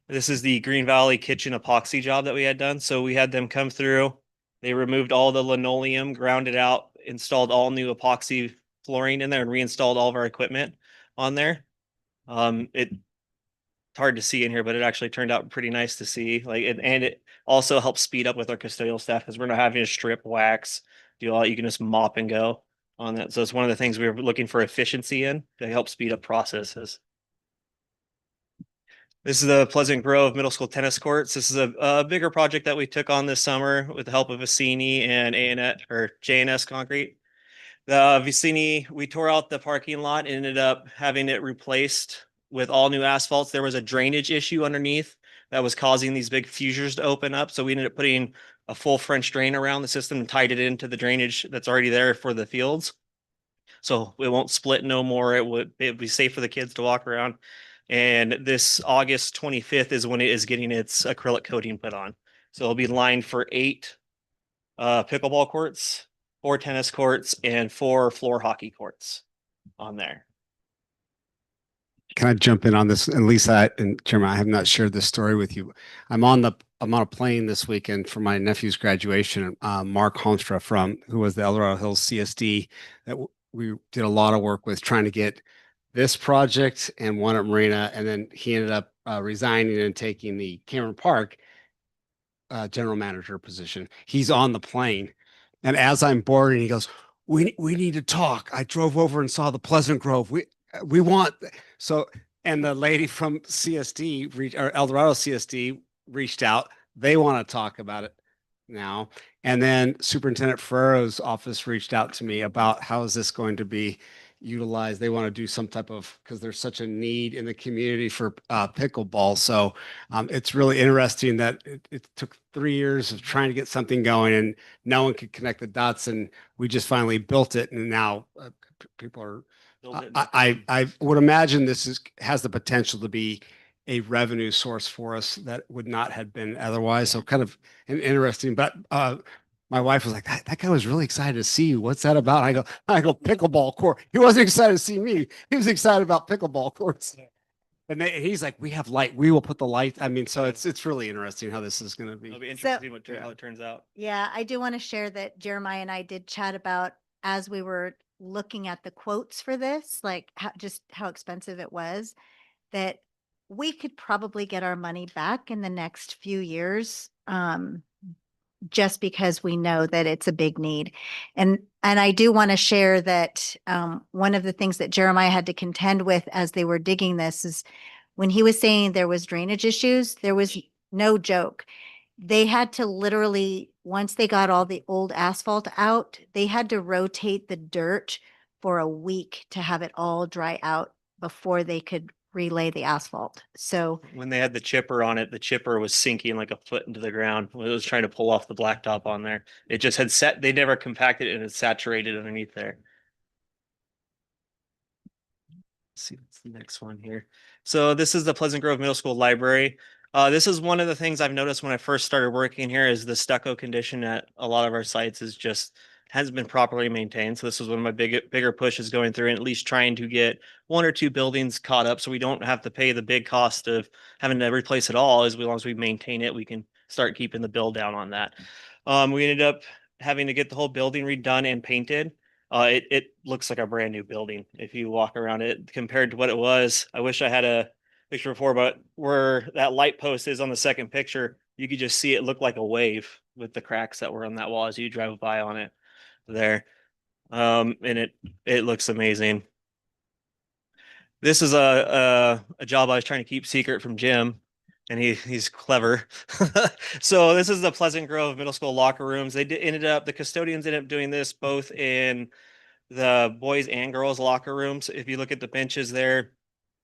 This is the Green Valley kitchen epoxy job that we had done. So we had them come through. They removed all the linoleum, ground it out, installed all new epoxy flooring in there, and reinstalled all of our equipment on there. It's hard to see in here, but it actually turned out pretty nice to see. And it also helps speed up with our custodial staff because we're not having to strip, wax, do all. You can just mop and go on that. So it's one of the things we were looking for efficiency in to help speed up processes. This is the Pleasant Grove Middle School tennis courts. This is a bigger project that we took on this summer with the help of Vicini and A&S or J&S Concrete. The Vicini, we tore out the parking lot and ended up having it replaced with all new asphalts. There was a drainage issue underneath that was causing these big fissures to open up. So we ended up putting a full French drain around the system and tied it into the drainage that's already there for the fields. So it won't split no more. It would be safe for the kids to walk around. And this August 25th is when it is getting its acrylic coating put on. So it'll be lined for 8 pickleball courts, 4 tennis courts, and 4 floor hockey courts on there. Can I jump in on this? And Lisa and Chairman, I have not shared this story with you. I'm on a plane this weekend for my nephew's graduation. Mark Holmstra who was the El Dorado Hills CSD that we did a lot of work with trying to get this project and one at Marina. And then he ended up resigning and taking the Cameron Park general manager position. He's on the plane. And as I'm boarding, he goes, we need to talk. I drove over and saw the Pleasant Grove. We want so, and the lady from CSD or El Dorado CSD reached out. They want to talk about it now. And then Superintendent Ferrero's office reached out to me about how is this going to be utilized. They want to do some type of, because there's such a need in the community for pickleball. So it's really interesting that it took 3 years of trying to get something going and no one could connect the dots. And we just finally built it. And now people are, I would imagine this has the potential to be a revenue source for us that would not have been otherwise. So kind of interesting, but my wife was like, that guy was really excited to see you. What's that about? I go pickleball court. He wasn't excited to see me. He was excited about pickleball courts. And he's like, we have light. We will put the light. I mean, so it's really interesting how this is going to be. It'll be interesting how it turns out. Yeah, I do want to share that Jeremiah and I did chat about as we were looking at the quotes for this, like how expensive it was, that we could probably get our money back in the next few years. Just because we know that it's a big need. And I do want to share that one of the things that Jeremiah had to contend with as they were digging this is when he was saying there was drainage issues, there was no joke. They had to literally, once they got all the old asphalt out, they had to rotate the dirt for a week to have it all dry out before they could relay the asphalt. So when they had the chipper on it, the chipper was sinking like a foot into the ground when it was trying to pull off the blacktop on there. It just had they never compacted it and it saturated underneath there. Let's see what's the next one here. So this is the Pleasant Grove Middle School Library. This is one of the things I've noticed when I first started working here is the stucco condition at a lot of our sites is just hasn't been properly maintained. So this was one of my bigger pushes going through and at least trying to get 1 or 2 buildings caught up so we don't have to pay the big cost of having to replace it all. As long as we maintain it, we can start keeping the bill down on that. We ended up having to get the whole building redone and painted. It looks like a brand new building if you walk around it compared to what it was. I wish I had a picture before, but where that light post is on the second picture, you could just see it look like a wave with the cracks that were on that wall as you drive by on it there. And it looks amazing. This is a job I was trying to keep secret from Jim, and he's clever. So this is the Pleasant Grove Middle School locker rooms. The custodians ended up doing this both in the boys and girls locker rooms. If you look at the benches there,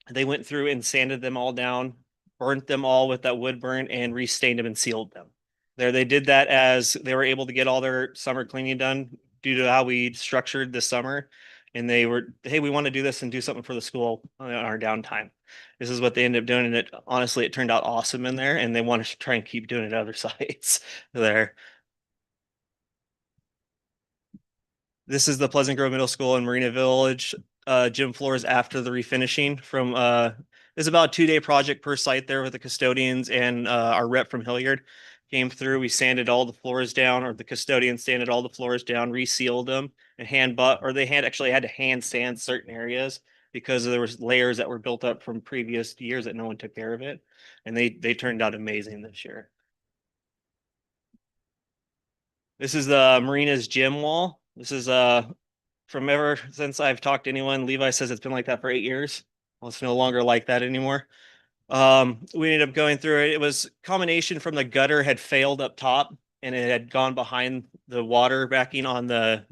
they went through and sanded them all down, burnt them all with that wood burn, and restained them and sealed them. They did that as they were able to get all their summer cleaning done due to how we structured this summer. And they were, hey, we want to do this and do something for the school on our downtime. This is what they ended up doing. And honestly, it turned out awesome in there. And they want to try and keep doing it at other sites there. This is the Pleasant Grove Middle School in Marina Village. Gym floors after the refinishing from, there's about a 2-day project per site there with the custodians and our rep from Hilliard came through. We sanded all the floors down, or the custodians sanded all the floors down, resealed them, and they actually had to hand sand certain areas because there was layers that were built up from previous years that no one took care of it. And they turned out amazing this year. This is the Marina's gym wall. This is from ever since I've talked to anyone, Levi says it's been like that for 8 years. Well, it's no longer like that anymore. We ended up going through it. It was combination from the gutter had failed up top and it had gone behind the water backing on the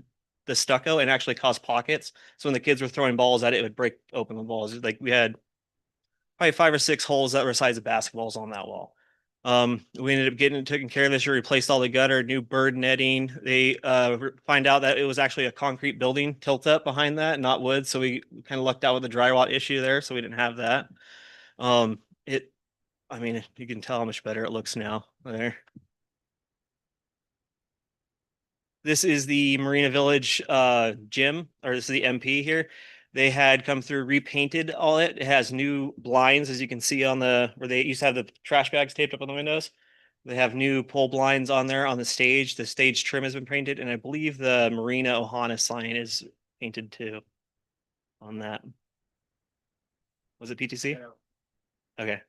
stucco and actually caused pockets. So when the kids were throwing balls at it, it would break open the balls. Like we had probably 5 or 6 holes that were the size of basketballs on that wall. We ended up getting it taken care of this year, replaced all the gutter, new bird netting. They find out that it was actually a concrete building tilt up behind that, not wood. So we kind of lucked out with the dry rot issue there. So we didn't have that. I mean, you can tell how much better it looks now there. This is the Marina Village gym, or this is the MP here. They had come through, repainted all it. It has new blinds, as you can see on the, where they used to have the trash bags taped up on the windows. They have new pole blinds on there on the stage. The stage trim has been painted, and I believe the Marina Ohana sign is painted too on that. Was it PTC? Okay.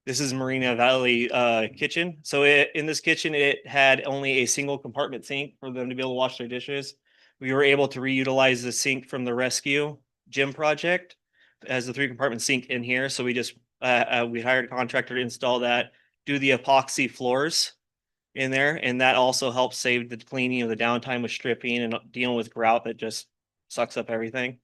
This is Marina Valley kitchen. So in this kitchen, it had only a single compartment sink for them to be able to wash their dishes. We were able to reutilize the sink from the rescue gym project as the 3-compartment sink in here. So we just we hired a contractor to install that, do the epoxy floors in there, and that also helps save the cleaning of the downtime with stripping and dealing with grout that just sucks up everything.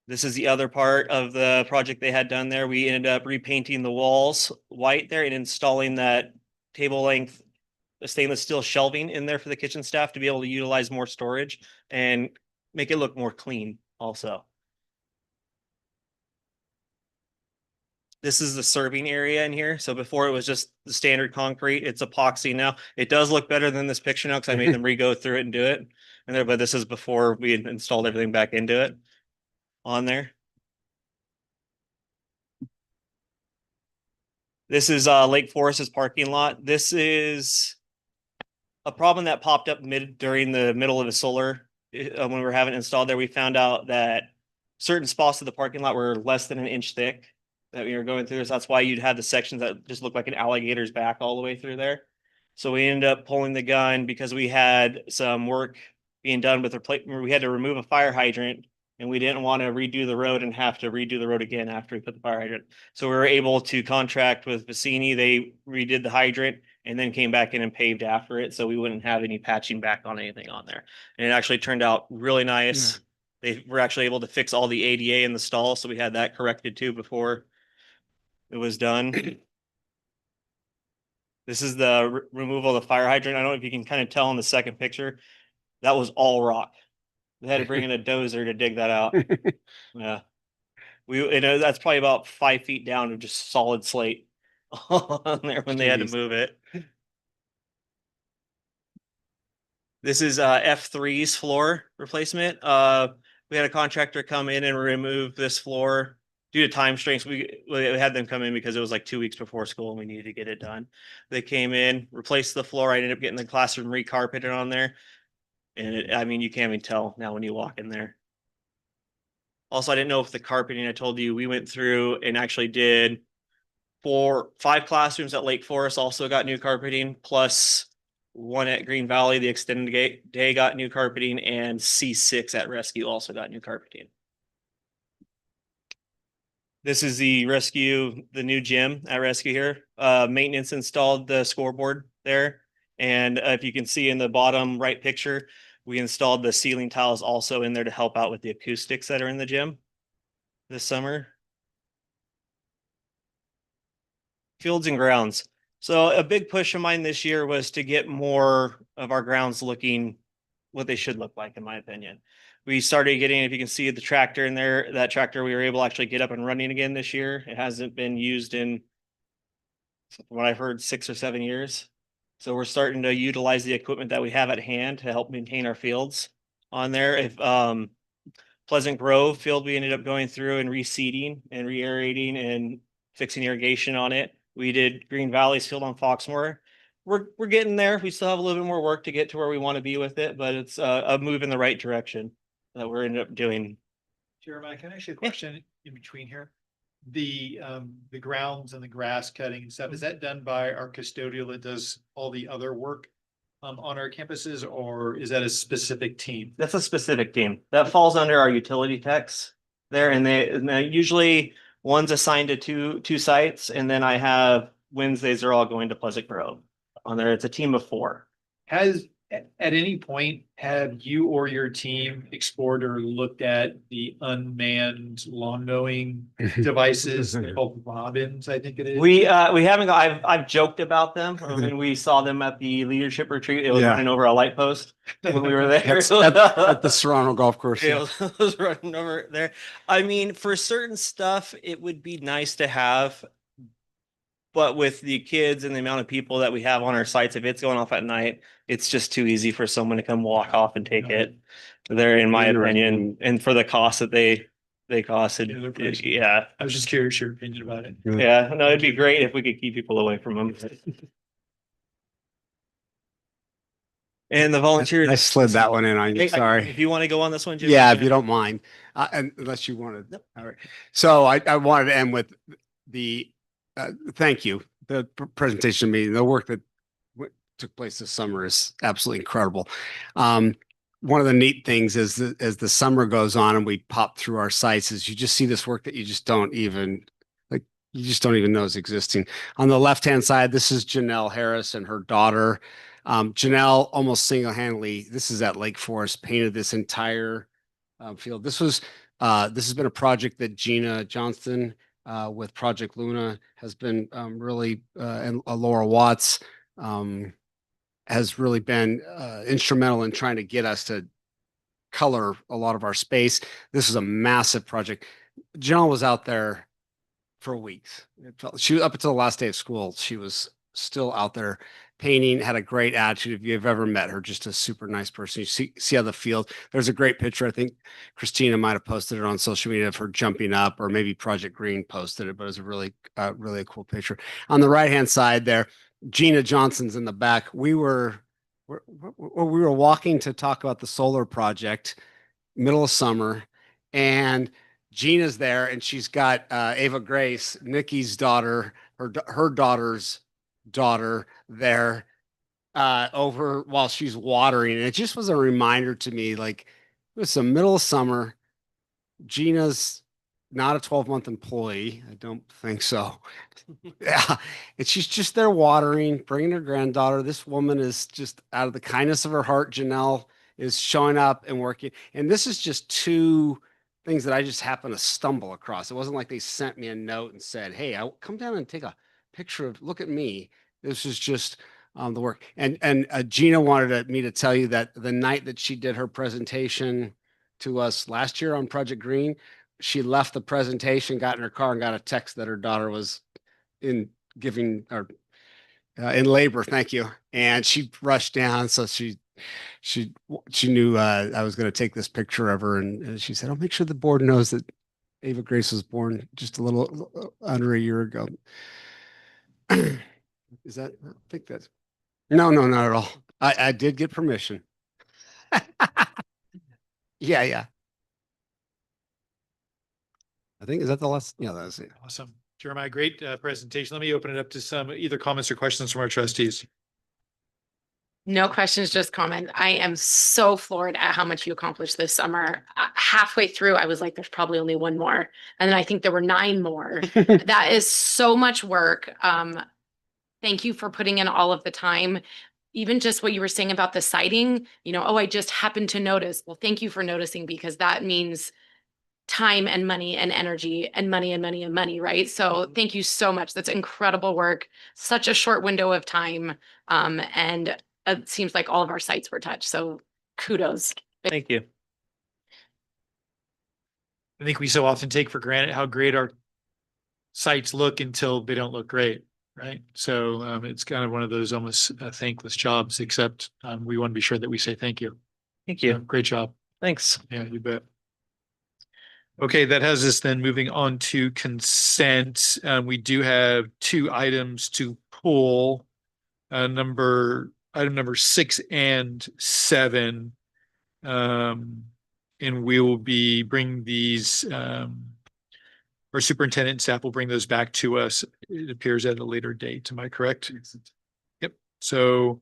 This is the other part of the project they had done there. We ended up repainting the walls white there and installing that table length stainless steel shelving in there for the kitchen staff to be able to utilize more storage and make it look more clean also. This is the serving area in here. So before it was just the standard concrete, it's epoxy now. It does look better than this picture now because I made them re-go through it and do it. And there, but this is before we had installed everything back into it on there. This is Lake Forest's parking lot. This is a problem that popped up during the middle of the solar when we were having it installed there. We found out that certain spots of the parking lot were less than an inch thick that we were going through. So that's why you'd have the sections that just look like an alligator's back all the way through there. So we ended up pulling the gun because we had some work being done with we had to remove a fire hydrant, and we didn't want to redo the road and have to redo the road again after we put the fire hydrant. So we were able to contract with Vicini. They redid the hydrant and then came back in and paved after it. So we wouldn't have any patching back on anything on there. And it actually turned out really nice. Yeah. They were actually able to fix all the ADA in the stall. So we had that corrected too before it was done. This is the removal of the fire hydrant. I don't know if you can kind of tell in the second picture, that was all rock. They had to bring in a dozer to dig that out. Yeah. That's probably about 5 feet down of just solid slate on there when they had to move it. This is F3's floor replacement. We had a contractor come in and remove this floor due to time constraints. We had them come in because it was like 2 weeks before school and we needed to get it done. They came in, replaced the floor. I ended up getting the classroom recarpeted on there. And I mean, you can't even tell now when you walk in there. Also, I didn't know if the carpeting, I told you, we went through and actually did 5 classrooms at Lake Forest also got new carpeting, plus one at Green Valley, the extended day got new carpeting, and C6 at Rescue also got new carpeting. This is the new gym at Rescue here. Maintenance installed the scoreboard there. And if you can see in the bottom right picture, we installed the ceiling tiles also in there to help out with the acoustics that are in the gym this summer. Fields and grounds. So a big push of mine this year was to get more of our grounds looking what they should look like, in my opinion. We started getting, if you can see the tractor in there, that tractor we were able to actually get up and running again this year. It hasn't been used in, from what I've heard, 6 or 7 years. So we're starting to utilize the equipment that we have at hand to help maintain our fields on there. If Pleasant Grove field, we ended up going through and reseeding and re-aerating and fixing irrigation on it. We did Green Valley's field on Foxmoor. We're getting there. We still have a little bit more work to get to where we want to be with it, but it's a move in the right direction that we're ended up doing. Jeremiah, can I ask you a question in between here? The grounds and the grass cutting and stuff, is that done by our custodial that does all the other work on our campuses, or is that a specific team? That's a specific team that falls under our utility techs. there, and they usually one's assigned to two sites, and then I have Wednesdays are all going to Pleasant Grove. On there, it's a team of 4. Has, at any point, have you or your team explored or looked at the unmanned lawn mowing devices called Robins, I think it is? We haven't. I've joked about them. I mean, we saw them at the leadership retreat. It was Yeah. running over a light post when we were there. At the Serrano Golf Course. It was running over there. I mean, for certain stuff, it would be nice to have. But with the kids and the amount of people that we have on our sites, if it's going off at night, it's just too easy for someone to come walk off and take it. There, in my You're right. opinion, and for the cost that they cost, Yeah, they're pricey. yeah. I was just curious your opinion about it. Yeah, no, it'd be great if we could keep people away from them. And the volunteers. I slid that one in on you, Hey, sorry. If you want to go on this one, Jim. Yeah, if you don't mind, and unless you wanted. All right. So I wanted to end with the, thank you. The presentation meeting, the work that took place this summer is absolutely incredible. One of the neat things is that as the summer goes on and we pop through our sites is you just see this work that you just don't even know is existing. On the left-hand side, this is Janelle Harris and her daughter. Janelle almost single-handedly, this is at Lake Forest, painted this entire field. This has been a project that Gina Johnston with Project Luna has been really, and Laura Watts has really been instrumental in trying to get us to color a lot of our space. This is a massive project. Janelle was out there for weeks. She was up until the last day of school. She was still out there painting, had a great attitude. If you've ever met her, just a super nice person. You see how the field, there's a great picture. I think Christina might have posted it on social media of her jumping up, or maybe Project Green posted it, but it's a really a cool picture. On the right-hand side there, Gina Johnson's in the back. We were walking to talk about the solar project, middle of summer, and Gina's there, and she's got Ava Grace, Nikki's daughter, her daughter's daughter there over while she's watering. And it just was a reminder to me, like, it was the middle of summer. Gina's not a 12-month employee. I don't think so. Yeah. And she's just there watering, bringing her granddaughter. This woman is just out of the kindness of her heart. Janelle is showing up and working. And this is just 2 things that I just happened to stumble across. It wasn't like they sent me a note and said, hey, I'll come down and take a picture of, look at me. This is just the work. And Gina wanted me to tell you that the night that she did her presentation to us last year on Project Green, she left the presentation, got in her car, and got a text that her daughter was in labor. Thank you. And she rushed down. So she knew I was going to take this picture of her, and she said, "I'll make sure the board knows that Ava Grace was born just a little under a year ago." Is that? I think that's no, not at all. I did get permission. Yeah. I think, is that the last? Yeah, that's it. Awesome. Jeremiah, great presentation. Let me open it up to some either comments or questions from our trustees. No questions, just comments. I am so floored at how much you accomplished this summer. Halfway through, I was like, there's probably only one more. And then I think there were 9 more. That is so much work. Thank you for putting in all of the time. Even just what you were saying about the sighting, I just happened to notice. Well, thank you for noticing, because that means time and money and energy and money and money and money, right? So thank you so much. That's incredible work. Such a short window of time. And it seems like all of our sites were touched. So kudos. Thank you. I think we so often take for granted how great our sites look until they don't look great, right? So it's kind of one of those almost thankless jobs, except we want to be sure that we say thank you. Thank you. Great job. Thanks. Yeah, you bet. Okay, that has us then moving on to consent. We do have 2 items to pull. Item number 6 and 7. And we will be bringing these, our superintendent and staff will bring those back to us, it appears, at a later date. Am I correct? Yep. So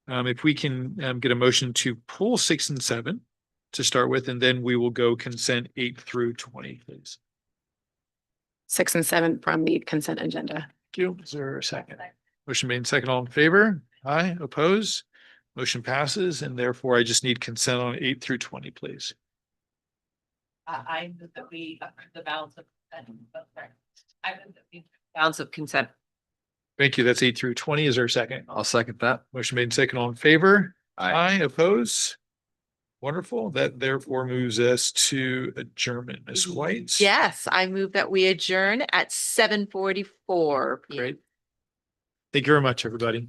if we can get a motion to pull 6 and 7. to start with, and then we will go consent 8 through 20, please. 6 and 7 from the consent agenda. Thank you. Is there a second? Motion made and second. All in favor? Aye, oppose? Motion passes, and therefore I just need consent on 8 through 20, please. I move that we approve the balance of, balance of consent. Thank you. That's 8 through 20. Is there a second? I'll second that. Motion made and second. All in favor? Aye. Oppose? Wonderful. That therefore moves us to adjournment. Ms. White? Yes, I move that we adjourn at 7:44. Great. Thank you very much, everybody.